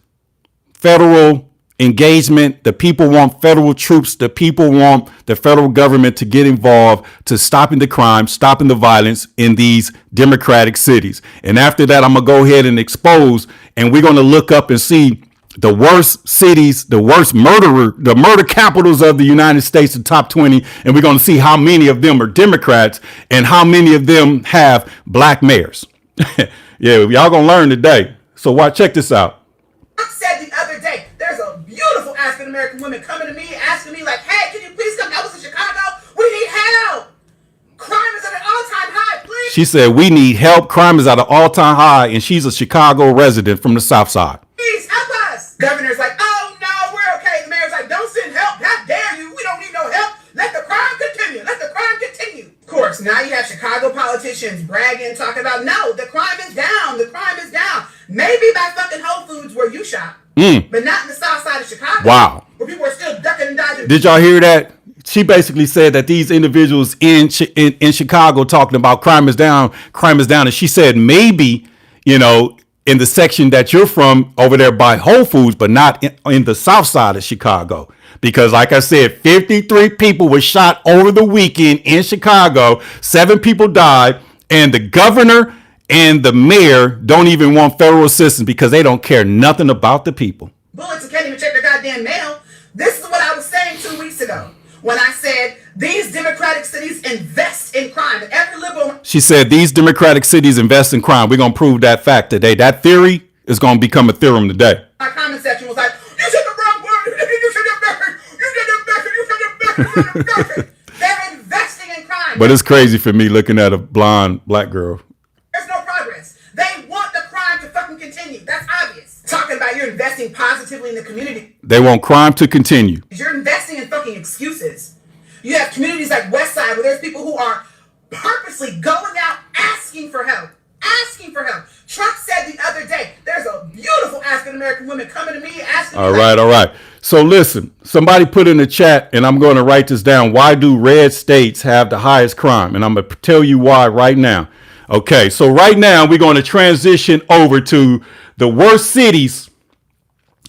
federal engagement. The people want federal troops. The people want the federal government to get involved to stopping the crime, stopping the violence in these democratic cities. And after that, I'm going to go ahead and expose, and we're going to look up and see the worst cities, the worst the murder capitals of the United States, the top 20. And we're going to see how many of them are Democrats and how many of them have black mayors. Yeah, y'all gonna learn today. So check this out. I said the other day, there's a beautiful African American woman coming to me, asking me like, hey, can you please come help us in Chicago? We need help. Crime is at an all-time high, please. She said, we need help. Crime is at an all-time high, and she's a Chicago resident from the South Side. Please help us. Governor's like, oh, no, we're okay. The mayor's like, don't send help. How dare you? We don't need no help. Let the crime continue. Let the crime continue. Of course, now you have Chicago politicians bragging, talking about, no, the crime is down. The crime is down. Maybe by fucking Whole Foods where you shop, but not in the South Side of Chicago. Wow. Where people are still ducking and dodging. Did y'all hear that? She basically said that these individuals in Chicago talking about crime is down, and she said maybe, in the section that you're from over there by Whole Foods, but not in the South Side of Chicago. Because like I said, 53 people were shot over the weekend in Chicago. 7 people died, and the governor and the mayor don't even want federal assistance because they don't care nothing about the people. Bullets can't even check their goddamn mail. This is what I was saying 2 weeks ago when I said these democratic cities invest in crime. Every liberal. She said these democratic cities invest in crime. We're going to prove that fact today. That theory is going to become a theorem today. My comment section was like, you said the wrong word. You said it backwards. You said it backwards. You said it backwards. They're investing in crime. But it's crazy for me looking at a blonde black girl. There's no progress. They want the crime to fucking continue. That's obvious. Talking about you're investing positively in the community. They want crime to continue. You're investing in fucking excuses. You have communities like West Side where there's people who are purposely going out asking for help. Asking for help. Trump said the other day, there's a beautiful African-American woman coming to me asking all right. So listen, somebody put in the chat, and I'm going to write this down. Why do red states have the highest crime? And I'm going to tell you why right now. Okay, so right now we're going to transition over to the worst cities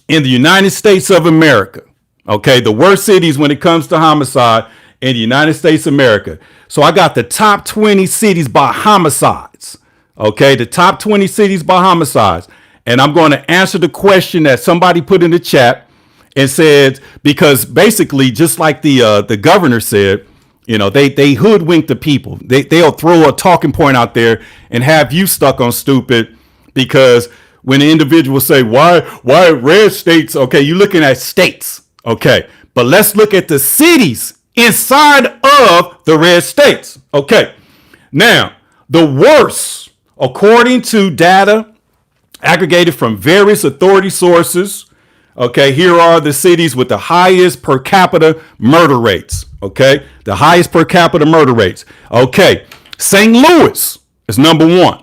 in the United States of America. Okay, the worst cities when it comes to homicide in the United States of America. So I got the top 20 cities by homicides. Okay, the top 20 cities by homicides. And I'm going to answer the question that somebody put in the chat and said, because basically, just like the governor said, you know, they hoodwink the people. They'll throw a talking point out there and have you stuck on stupid, because when the individuals say, why red states? Okay, you're looking at states. Okay, but let's look at the cities inside of the red states. Okay, now the worst, according to data aggregated from various authority sources. Okay, here are the cities with the highest per capita murder rates. Okay, the highest per capita murder rates. Okay, St. Louis is number one.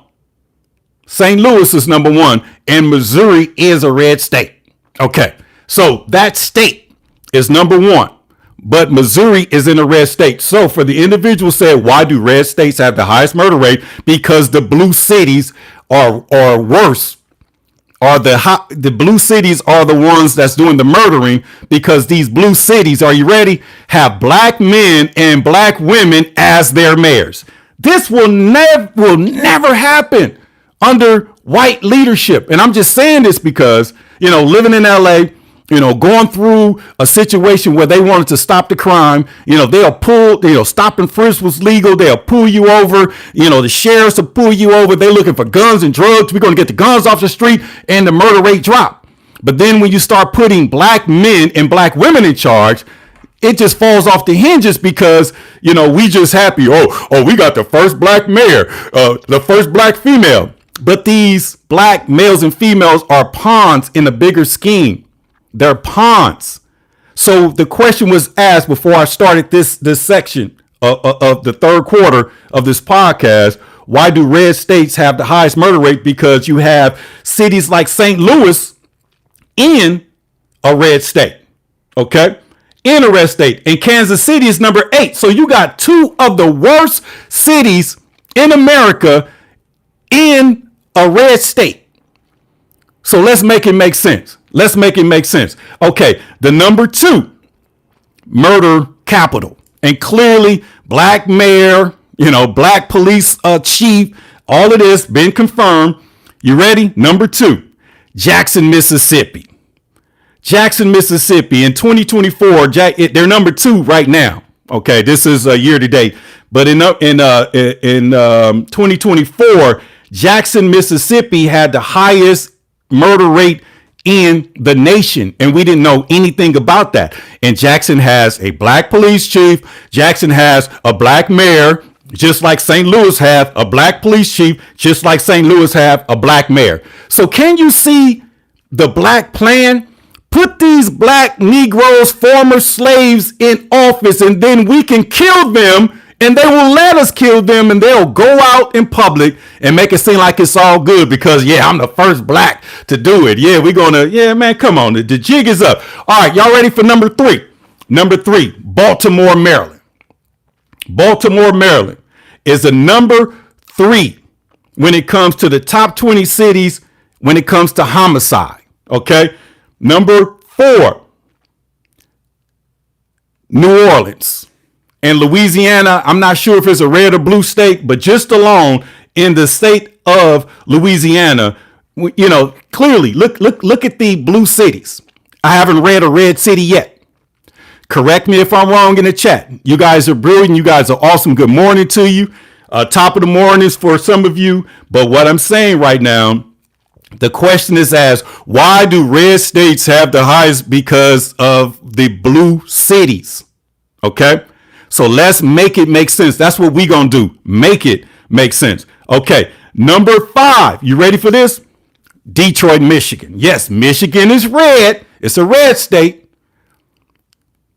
St. Louis is number one, and Missouri is a red state. Okay, so that state is number one, but Missouri is in a red state. So for the individual said, why do red states have the highest murder rate? Because the blue cities are worse. The blue cities are the ones that's doing the murdering, because these blue cities, are you ready, have black men and black women as their mayors. This will never happen under white leadership. And I'm just saying this because, you know, living in LA, you know, going through a situation where they wanted to stop the crime, you know, they'll pull, you know, stop and frisk was legal. They'll pull you over. You know, the sheriffs will pull you over. They're looking for guns and drugs. We're going to get the guns off the street, and the murder rate drop. But then when you start putting black men and black women in charge, it just falls off the hinges, because, you know, we just happy. Oh, we got the first black mayor, the first black female. But these black males and females are pawns in a bigger scheme. They're pawns. So the question was asked before I started this section of the third quarter of this podcast. Why do red states have the highest murder rate? Because you have cities like St. Louis in a red state. Okay, in a red state, and Kansas City is number 8. So you got two of the worst cities in America in a red state. So let's make it make sense. Let's make it make sense. Okay, the number 2 murder capital, and clearly black mayor, you know, black police chief, all of this been confirmed. You ready? Number 2, Jackson, Mississippi. Jackson, Mississippi in 2024, they're number 2 right now. Okay, this is a year to date, but in 2024, Jackson, Mississippi had the highest murder rate in the nation, and we didn't know anything about that. And Jackson has a black police chief. Jackson has a black mayor, just like St. Louis have a black police chief, just like St. Louis have a black mayor. So can you see the black plan? Put these black Negroes, former slaves, in office, and then we can kill them, and they will let us kill them, and they'll go out in public and make it seem like it's all good because, yeah, I'm the first black to do it. Yeah, we're going to, yeah, man, come on. The jig is up. All right, y'all ready for number 3? Number 3, Baltimore, Maryland. Baltimore, Maryland is the number 3 when it comes to the top 20 cities when it comes to homicide. Okay. Number 4, New Orleans. And Louisiana, I'm not sure if it's a red or blue state, but just alone in the state of Louisiana, you know, clearly look at the blue cities. I haven't read a red city yet. Correct me if I'm wrong in the chat. You guys are brilliant. You guys are awesome. Good morning to you. Top of the mornings for some of you. But what I'm saying right now, the question is asked, why do red states have the highest? Because of the blue cities. Okay. So let's make it make sense. That's what we're going to do. Make it make sense. Okay. Number 5. You ready for this? Detroit, Michigan. Yes, Michigan is red. It's a red state.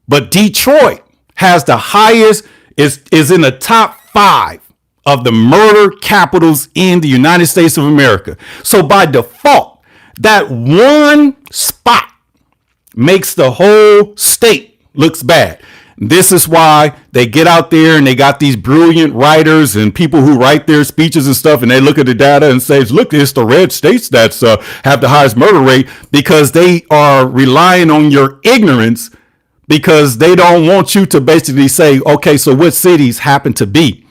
But Detroit has the highest, is in the top 5 of the murder capitals in the United States of America. So by default, that one spot makes the whole state looks bad. This is why they get out there and they got these brilliant writers and people who write their speeches and stuff, and they look at the data and say, look, it's the red states that's have the highest murder rate, because they are relying on your ignorance, because they don't want you to basically say, okay, so what cities happen to be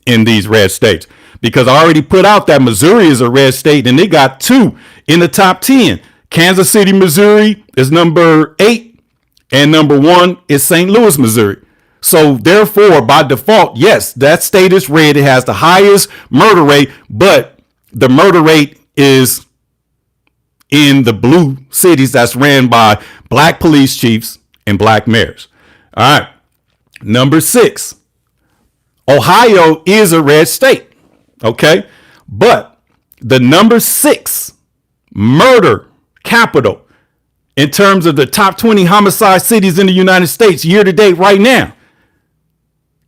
in these red states? Because I already put out that Missouri is a red state, and they got 2 in the top 10. Kansas City, Missouri is number 8. And number 1 is St. Louis, Missouri. So therefore, by default, yes, that state is red. It has the highest murder rate, but the murder rate is in the blue cities that's ran by black police chiefs and black mayors. All right. Number 6, Ohio is a red state. Okay. But the number 6 murder capital in terms of the top 20 homicide cities in the United States year to date right now,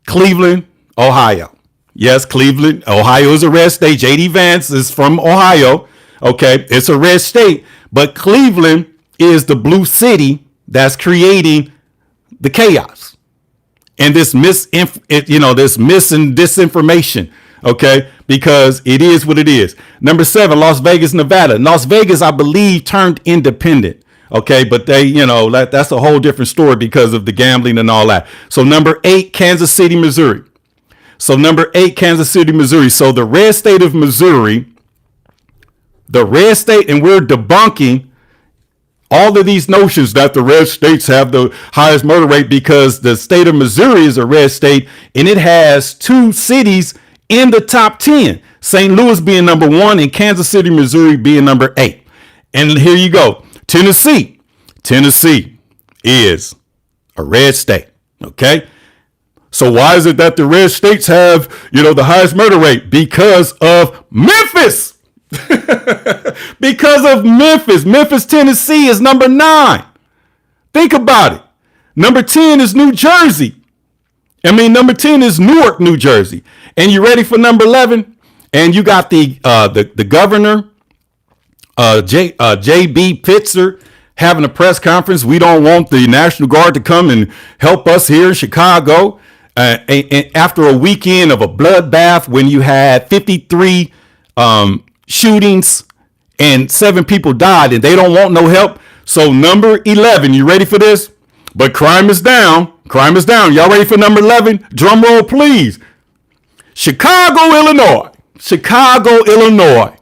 Cleveland, Ohio. Yes, Cleveland, Ohio is a red state. J.D. Vance is from Ohio. Okay, it's a red state, but Cleveland is the blue city that's creating the chaos and this this mis and disinformation. Okay, because it is what it is. Number 7, Las Vegas, Nevada. Las Vegas, I believe, turned independent. Okay, but they, that's a whole different story because of the gambling and all that. So number 8, Kansas City, Missouri. So number 8, Kansas City, Missouri. So the red state of Missouri, the red state, and we're debunking all of these notions that the red states have the highest murder rate, because the state of Missouri is a red state and it has 2 cities in the top 10. St. Louis being number 1 and Kansas City, Missouri being number 8. And here you go. Tennessee is a red state. Okay. So why is it that the red states have, the highest murder rate? Because of Memphis. Because of Memphis. Memphis, Tennessee is number 9. Think about it. Number 10 is New Jersey. Number 10 is Newark, New Jersey. And you ready for number 11? And you got the governor, J.B. Pitzer, having a press conference. We don't want the National Guard to come and help us here in Chicago. And after a weekend of a bloodbath, when you had 53 shootings and 7 people died, and they don't want no help. So number 11, you ready for this? But crime is down. Crime is down. Y'all ready for number 11? Drum roll, please. Chicago, Illinois. Chicago, Illinois.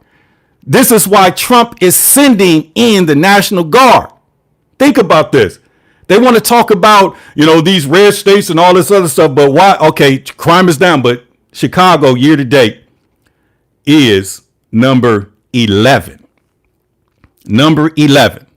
This is why Trump is sending in the National Guard. Think about this. They want to talk about, these red states and all this other stuff, but why? Okay, crime is down, but Chicago year to date is number 11. Number 11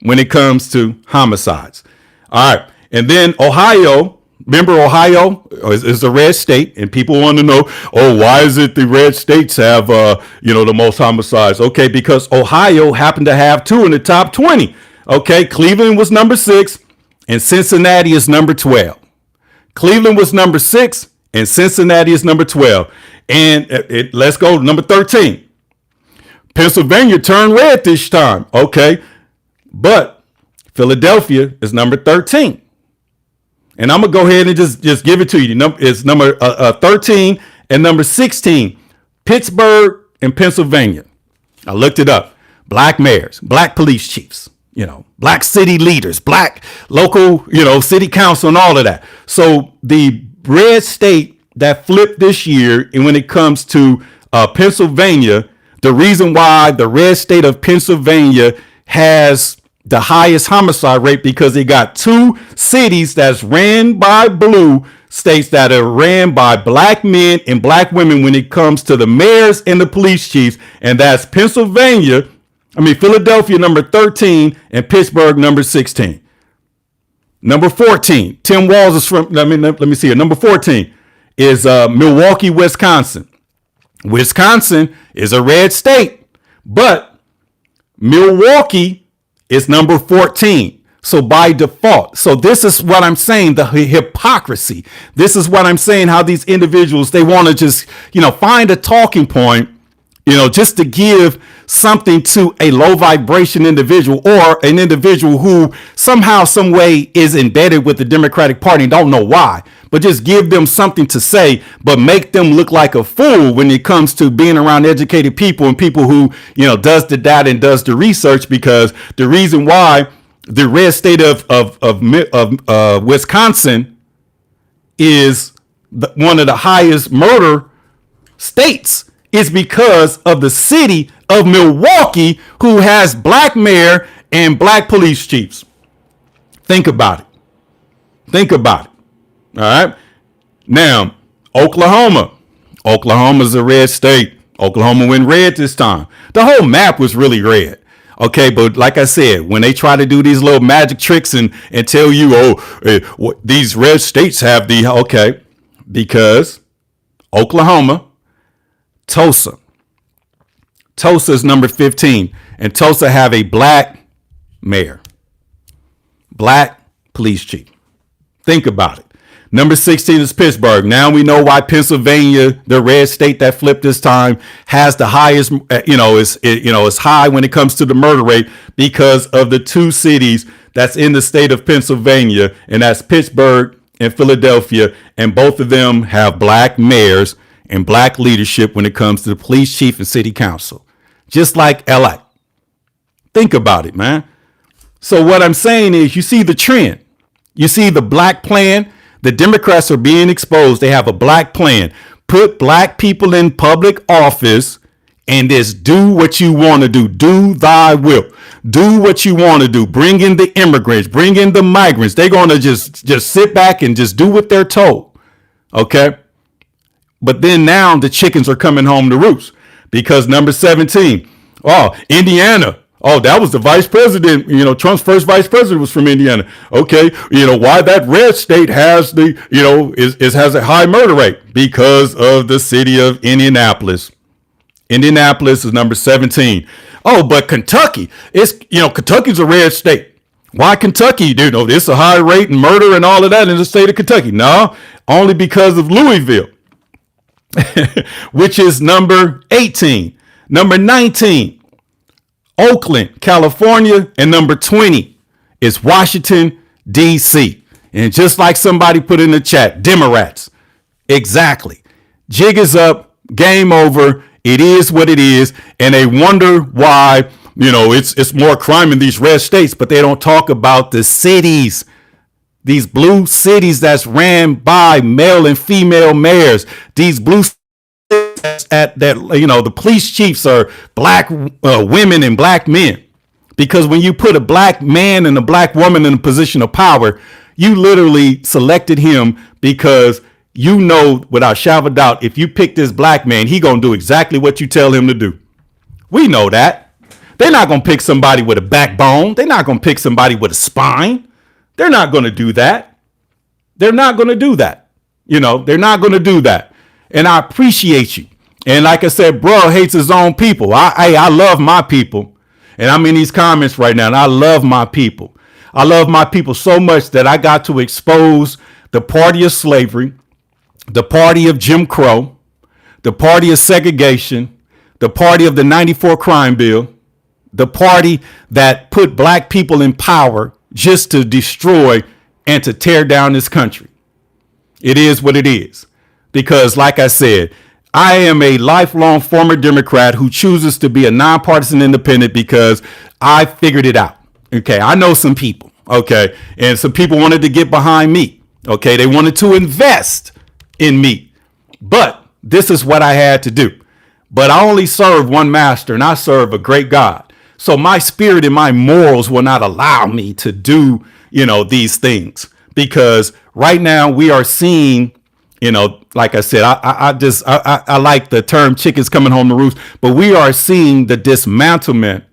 when it comes to homicides. All right. And then Ohio. Remember, Ohio is a red state, and people want to know, why is it the red states have, the most homicides? Okay, because Ohio happened to have 2 in the top 20. Okay, Cleveland was number 6, and Cincinnati is number 12. Cleveland was number 6, and Cincinnati is number 12. And let's go to number 13. Pennsylvania turned red this time. Okay, but Philadelphia is number 13. And I'm going to go ahead and just give it to you. It's number 13 and number 16, Pittsburgh and Pennsylvania. I looked it up. Black mayors, black police chiefs, black city leaders, black local, city council and all of that. So the red state that flipped this year, and when it comes to Pennsylvania, the reason why the red state of Pennsylvania has the highest homicide rate, because they got 2 cities that's ran by blue states that are ran by black men and black women when it comes to the mayors and the police chiefs. And that's Philadelphia, number 13, and Pittsburgh, number 16. Number 14, Tim Walz is from, let me see here. Number 14 is Milwaukee, Wisconsin. Wisconsin is a red state, but Milwaukee is number 14. So by default, so this is what I'm saying, the hypocrisy. This is what I'm saying, how these individuals, they want to just, find a talking point, just to give something to a low vibration individual or an individual who somehow, some way is embedded with the Democratic Party. Don't know why, but just give them something to say, but make them look like a fool when it comes to being around educated people and people who, does the data and does the research. Because the reason why the red state of Wisconsin is one of the highest murder states is because of the city of Milwaukee, who has black mayor and black police chiefs. Think about it. Think about it. All right. Now, Oklahoma. Oklahoma's a red state. Oklahoma went red this time. The whole map was really red. Okay, but like I said, when they try to do these little magic tricks and tell you, these red states have because Oklahoma, Tulsa is number 15, and Tulsa have a black mayor, black police chief. Think about it. Number 16 is Pittsburgh. Now we know why Pennsylvania, the red state that flipped this time, has the highest, is high when it comes to the murder rate, because of the two cities that's in the state of Pennsylvania, and that's Pittsburgh and Philadelphia, and both of them have black mayors and black leadership when it comes to the police chief and city council, just like LA. Think about it, man. So what I'm saying is, you see the trend. You see the black plan. The Democrats are being exposed. They have a black plan. Put black people in public office and just do what you want to do. Do thy will. Do what you want to do. Bring in the immigrants. Bring in the migrants. They're going to just sit back and just do what they're told. Okay? But then now the chickens are coming home to roost, because number 17, Indiana. Oh, that was the vice president. Trump's first vice president was from Indiana. Okay. Why that red state has has a high murder rate? Because of the city of Indianapolis. Indianapolis is number 17. Oh, but Kentucky, Kentucky's a red state. Why Kentucky? It's a high rate in murder and all of that in the state of Kentucky. No, only because of Louisville. Which is number 18. Number 19, Oakland, California, and number 20 is Washington, D.C. And just like somebody put in the chat, Democrats. Exactly. Jig is up, game over. It is what it is. And they wonder why, it's more crime in these red states, but they don't talk about the cities. These blue cities that's ran by male and female mayors. These blue cities the police chiefs are black women and black men. Because when you put a black man and a black woman in a position of power, you literally selected him because without shadow of a doubt, if you pick this black man, he gonna do exactly what you tell him to do. We know that. They're not gonna pick somebody with a backbone. They're not gonna pick somebody with a spine. They're not going to do that. They're not going to do that. They're not going to do that. And I appreciate you. And like I said, bro hates his own people. I love my people. And I'm in these comments right now, and I love my people. I love my people so much that I got to expose the party of slavery, the party of Jim Crow, the party of segregation, the party of the 94 crime bill, the party that put black people in power just to destroy and to tear down this country. It is what it is. Because like I said, I am a lifelong former Democrat who chooses to be a nonpartisan independent because I figured it out. Okay. I know some people. Okay. And some people wanted to get behind me. Okay. They wanted to invest in me. But this is what I had to do. But I only serve one master, and I serve a great God. So my spirit and my morals will not allow me to do, these things, because right now we are seeing, like I said, I like the term chickens coming home to roost, but we are seeing the dismantlement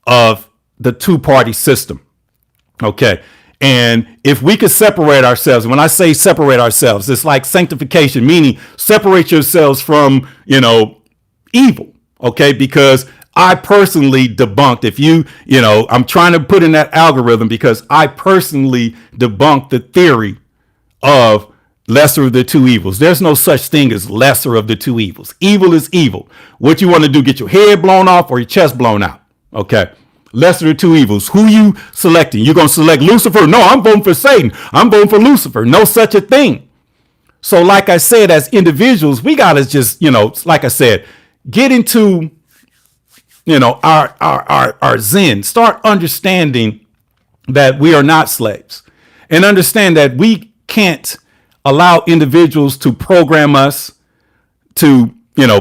of the two-party system. Okay. And if we could separate ourselves, when I say separate ourselves, it's like sanctification, meaning separate yourselves from, evil. Okay. Because I personally debunked, I'm trying to put in that algorithm because I personally debunked the theory of lesser of the two evils. There's no such thing as lesser of the two evils. Evil is evil. What you want to do, get your head blown off or your chest blown out. Okay. Lesser of the two evils. Who you selecting? You're going to select Lucifer? No, I'm voting for Satan. I'm voting for Lucifer. No such a thing. So like I said, as individuals, we got to just, like I said, get into, our zen, start understanding that we are not slaves, and understand that we can't allow individuals to program us, to,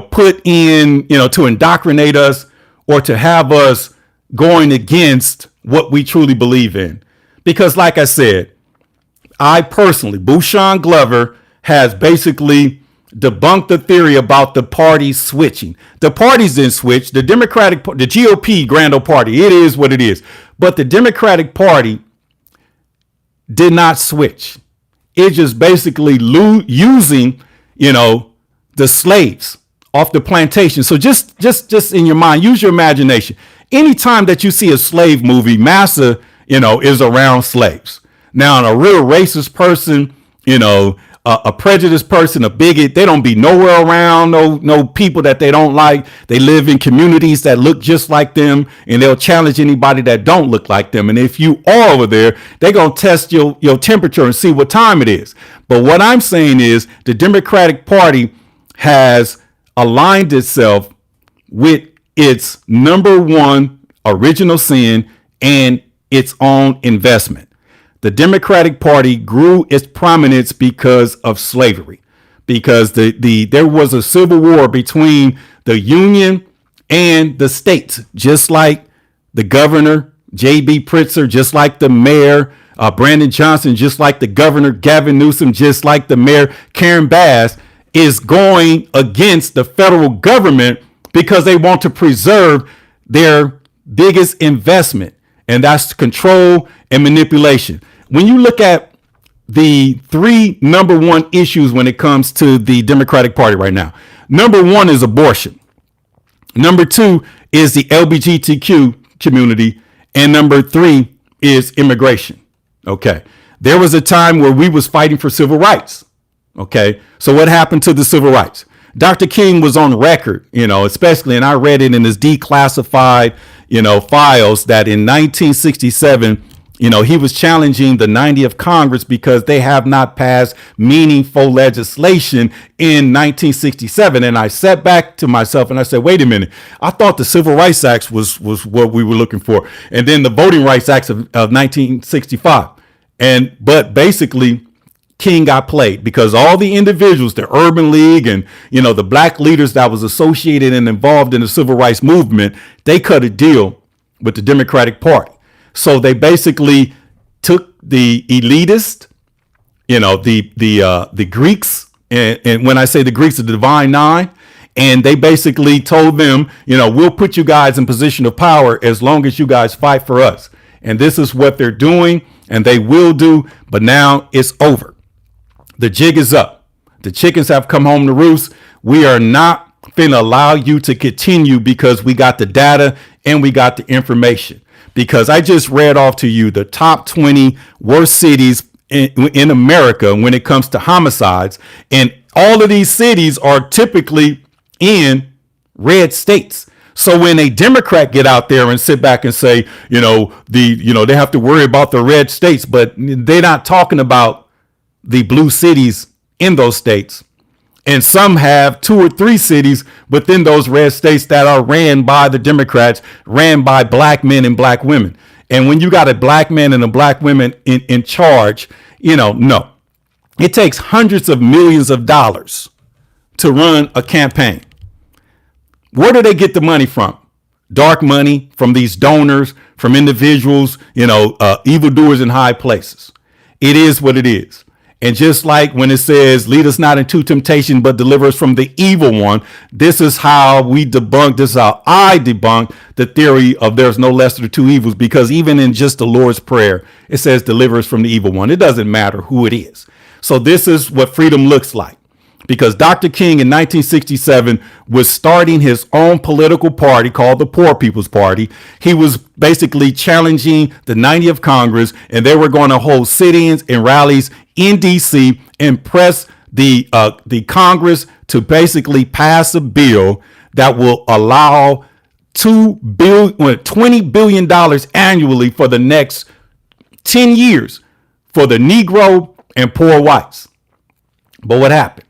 put in, to indoctrinate us, or to have us going against what we truly believe in. Because like I said, I personally, Bouchon Glover has basically debunked the theory about the parties switching. The parties didn't switch. The Democratic, the GOP grand old party, it is what it is. But the Democratic Party did not switch. It's just basically using, the slaves off the plantation. So just in your mind, use your imagination. Anytime that you see a slave movie, Massa, is around slaves. Now, a real racist person, a prejudiced person, a bigot, they don't be nowhere around no people that they don't like. They live in communities that look just like them, and they'll challenge anybody that don't look like them. And if you are over there, they're going to test your temperature and see what time it is. But what I'm saying is the Democratic Party has aligned itself with its number one original sin and its own investment. The Democratic Party grew its prominence because of slavery, because there was a civil war between the Union and the states, just like the governor, J.B. Pritzker, just like the mayor, Brandon Johnson, just like the governor, Gavin Newsom, just like the mayor, Karen Bass, is going against the federal government because they want to preserve their biggest investment, and that's control and manipulation. When you look at the three number one issues when it comes to the Democratic Party right now, number one is abortion. Number two is the LGBTQ community. And number three is immigration. Okay. There was a time where we was fighting for civil rights. Okay. So what happened to the civil rights? Dr. King was on record, especially, and I read it in his declassified, files, that in 1967, he was challenging the 90th Congress because they have not passed meaningful legislation in 1967. And I sat back to myself and I said, wait a minute, I thought the Civil Rights Act was what we were looking for. And then the Voting Rights Act of 1965. But basically, King got played because all the individuals, the Urban League and, the black leaders that was associated and involved in the civil rights movement, they cut a deal with the Democratic Party. So they basically took the elitist, the Greeks, and when I say the Greeks, the Divine Nine, and they basically told them, we'll put you guys in position of power as long as you guys fight for us. And this is what they're doing, and they will do, but now it's over. The jig is up. The chickens have come home to roost. We are not finna allow you to continue because we got the data and we got the information. Because I just read off to you the top 20 worst cities in America when it comes to homicides. And all of these cities are typically in red states. So when a Democrat get out there and sit back and say, they have to worry about the red states, but they're not talking about the blue cities in those states. And some have 2 or 3 cities within those red states that are ran by the Democrats, ran by black men and black women. And when you got a black man and a black woman in charge, no, it takes hundreds of millions of dollars to run a campaign. Where do they get the money from? Dark money from these donors, from individuals, evildoers in high places. It is what it is. And just like when it says, lead us not into temptation, but deliver us from the evil one. This is how we debunk. This is how I debunk the theory of there's no lesser of two evils, because even in just the Lord's Prayer, it says deliver us from the evil one. It doesn't matter who it is. So this is what freedom looks like. because Dr. King in 1967 was starting his own political party called the Poor People's Party. He was basically challenging the 90th Congress, and they were going to hold sit-ins and rallies in DC and press the Congress to basically pass a bill that will allow $20 billion annually for the next 10 years for the Negro and poor whites. But what happened?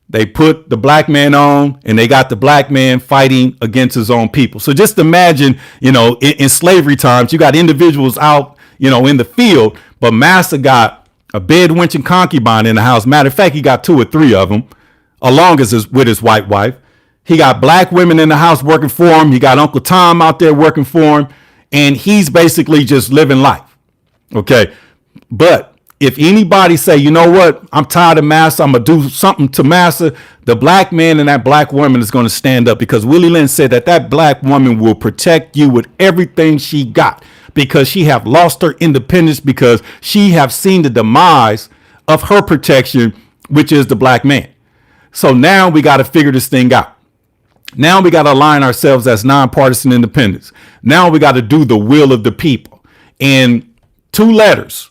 They put the black man on, and they got the black man fighting against his own people. So just imagine, in slavery times, you got individuals out, in the field, but Massa got a bedwenching concubine in the house. Matter of fact, he got 2 or 3 of them, along with his white wife. He got black women in the house working for him. He got Uncle Tom out there working for him, and he's basically just living life. Okay, but if anybody say, you know what, I'm tired of Massa, I'm going to do something to Massa, the black man and that black woman is going to stand up, because Willie Lynn said that black woman will protect you with everything she got, because she have lost her independence, because she have seen the demise of her protection, which is the black man. So now we got to figure this thing out. Now we got to align ourselves as nonpartisan independents. Now we got to do the will of the people. And 2 letters,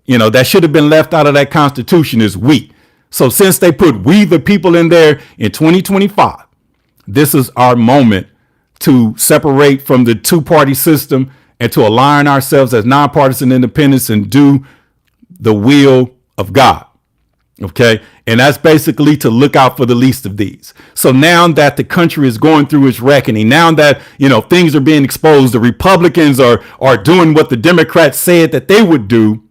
that should have been left out of that Constitution is we. So since they put we the people in there in 2025, this is our moment to separate from the 2-party system and to align ourselves as nonpartisan independents and do the will of God. Okay. And that's basically to look out for the least of these. So now that the country is going through its reckoning, now that, things are being exposed, the Republicans are doing what the Democrats said that they would do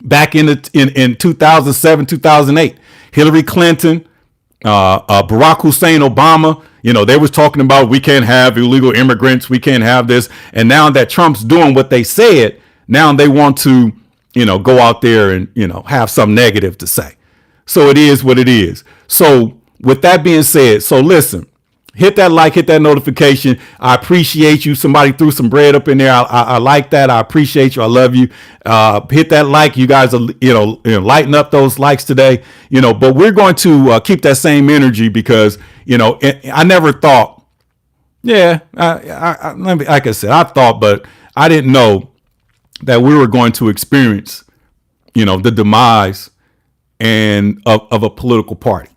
back in 2007, 2008. Hillary Clinton, Barack Hussein Obama, they was talking about we can't have illegal immigrants. We can't have this. And now that Trump's doing what they said, now they want to, go out there and, have some negative to say. So it is what it is. So with that being said, so listen, hit that like, hit that notification. I appreciate you. Somebody threw some bread up in there. I like that. I appreciate you. I love you. Hit that like. You guys are, lighten up those likes today, but we're going to keep that same energy because, I never thought, like I said, I thought, but I didn't know that we were going to experience, the demise and of a political party.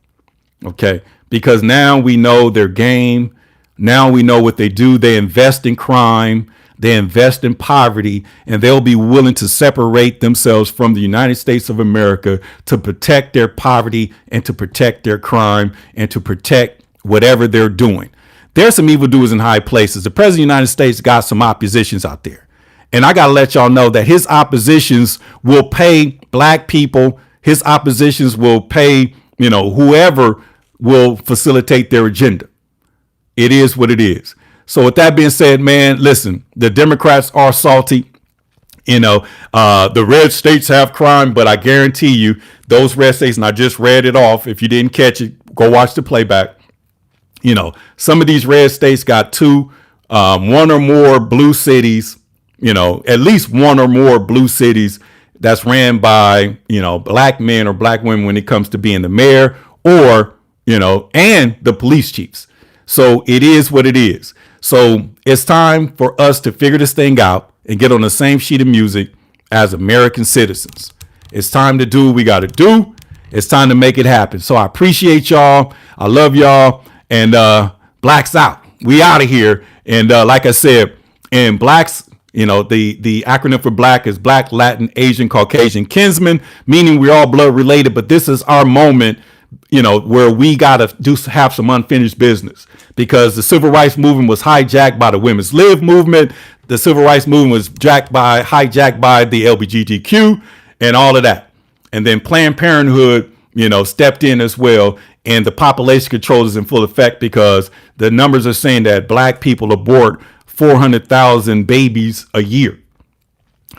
Okay. Because now we know their game. Now we know what they do. They invest in crime. They invest in poverty, and they'll be willing to separate themselves from the United States of America to protect their poverty and to protect their crime and to protect whatever they're doing. There's some evildoers in high places. The president of the United States got some oppositions out there. And I got to let y'all know that his oppositions will pay black people. His oppositions will pay, whoever will facilitate their agenda. It is what it is. So with that being said, man, listen, the Democrats are salty. The red states have crime, but I guarantee you those red states, and I just read it off. If you didn't catch it, go watch the playback. Some of these red states got 2, 1 or more blue cities, at least 1 or more blue cities that's ran by, black men or black women when it comes to being the mayor or, and the police chiefs. So it is what it is. So it's time for us to figure this thing out and get on the same sheet of music as American citizens. It's time to do what we got to do. It's time to make it happen. So I appreciate y'all. I love y'all. And blacks out. We out of here. And like I said, and blacks, the acronym for black is Black, Latin, Asian, Caucasian, kinsman, meaning we're all blood related. But this is our moment, where we got to have some unfinished business, because the civil rights movement was hijacked by the women's live movement. The civil rights movement was hijacked by the LGBTQ and all of that. And then Planned Parenthood, stepped in as well. And the population control is in full effect, because the numbers are saying that black people abort 400,000 babies a year.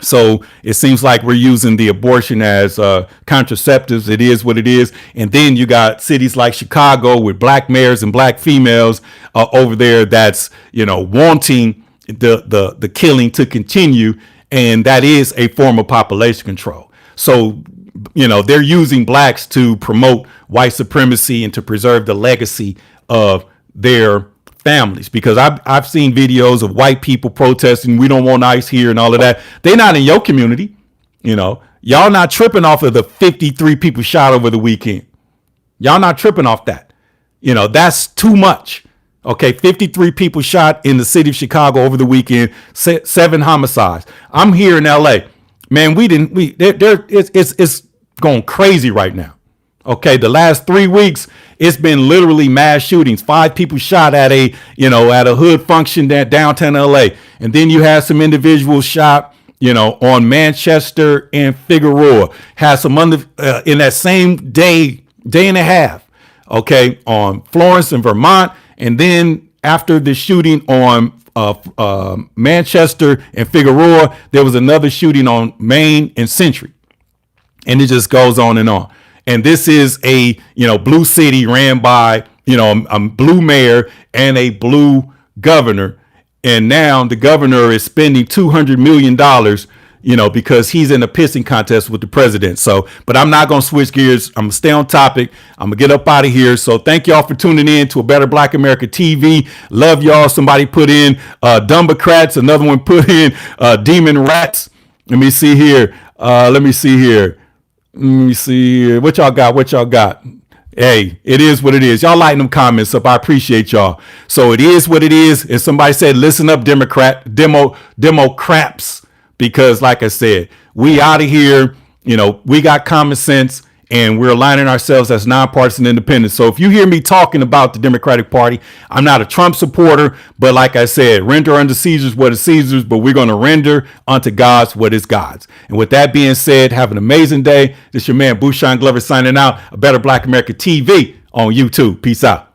So it seems like we're using the abortion as contraceptives. It is what it is. And then you got cities like Chicago with black mayors and black females over there that's, wanting the killing to continue. And that is a form of population control. So they're using blacks to promote white supremacy and to preserve the legacy of their families. Because I've seen videos of white people protesting, we don't want ICE here and all of that. They're not in your community. Y'all not tripping off of the 53 people shot over the weekend. Y'all not tripping off that. That's too much. Okay, 53 people shot in the city of Chicago over the weekend, 7 homicides. I'm here in LA. Man, it's going crazy right now. Okay, the last 3 weeks, it's been literally mass shootings. 5 people shot at a hood function at downtown LA. And then you had some individuals shot, on Manchester and Figueroa. Had some in that same day and a half, okay, on Florence and Vermont. And then after the shooting on Manchester and Figueroa, there was another shooting on Main and Century. And it just goes on and on. And this is a, blue city ran by, a blue mayor and a blue governor. And now the governor is spending $200 million, because he's in a pissing contest with the president. So, but I'm not going to switch gears. I'm going to stay on topic. I'm going to get up out of here. So thank y'all for tuning in to A Better Black America TV. Love y'all. Somebody put in Dumbocrats. Another one put in Demon Rats. Let me see here. What y'all got? Hey, it is what it is. Y'all lighten them comments up. I appreciate y'all. So it is what it is. And somebody said, listen up, Democrats, because like I said, we out of here. We got common sense and we're aligning ourselves as nonpartisan independents. So if you hear me talking about the Democratic Party, I'm not a Trump supporter, but like I said, render unto Caesar's what is Caesar's, but we're going to render unto God's what is God's. And with that being said, have an amazing day. This is your man, Bushan Glover, signing out. A Better Black America TV on YouTube. Peace out.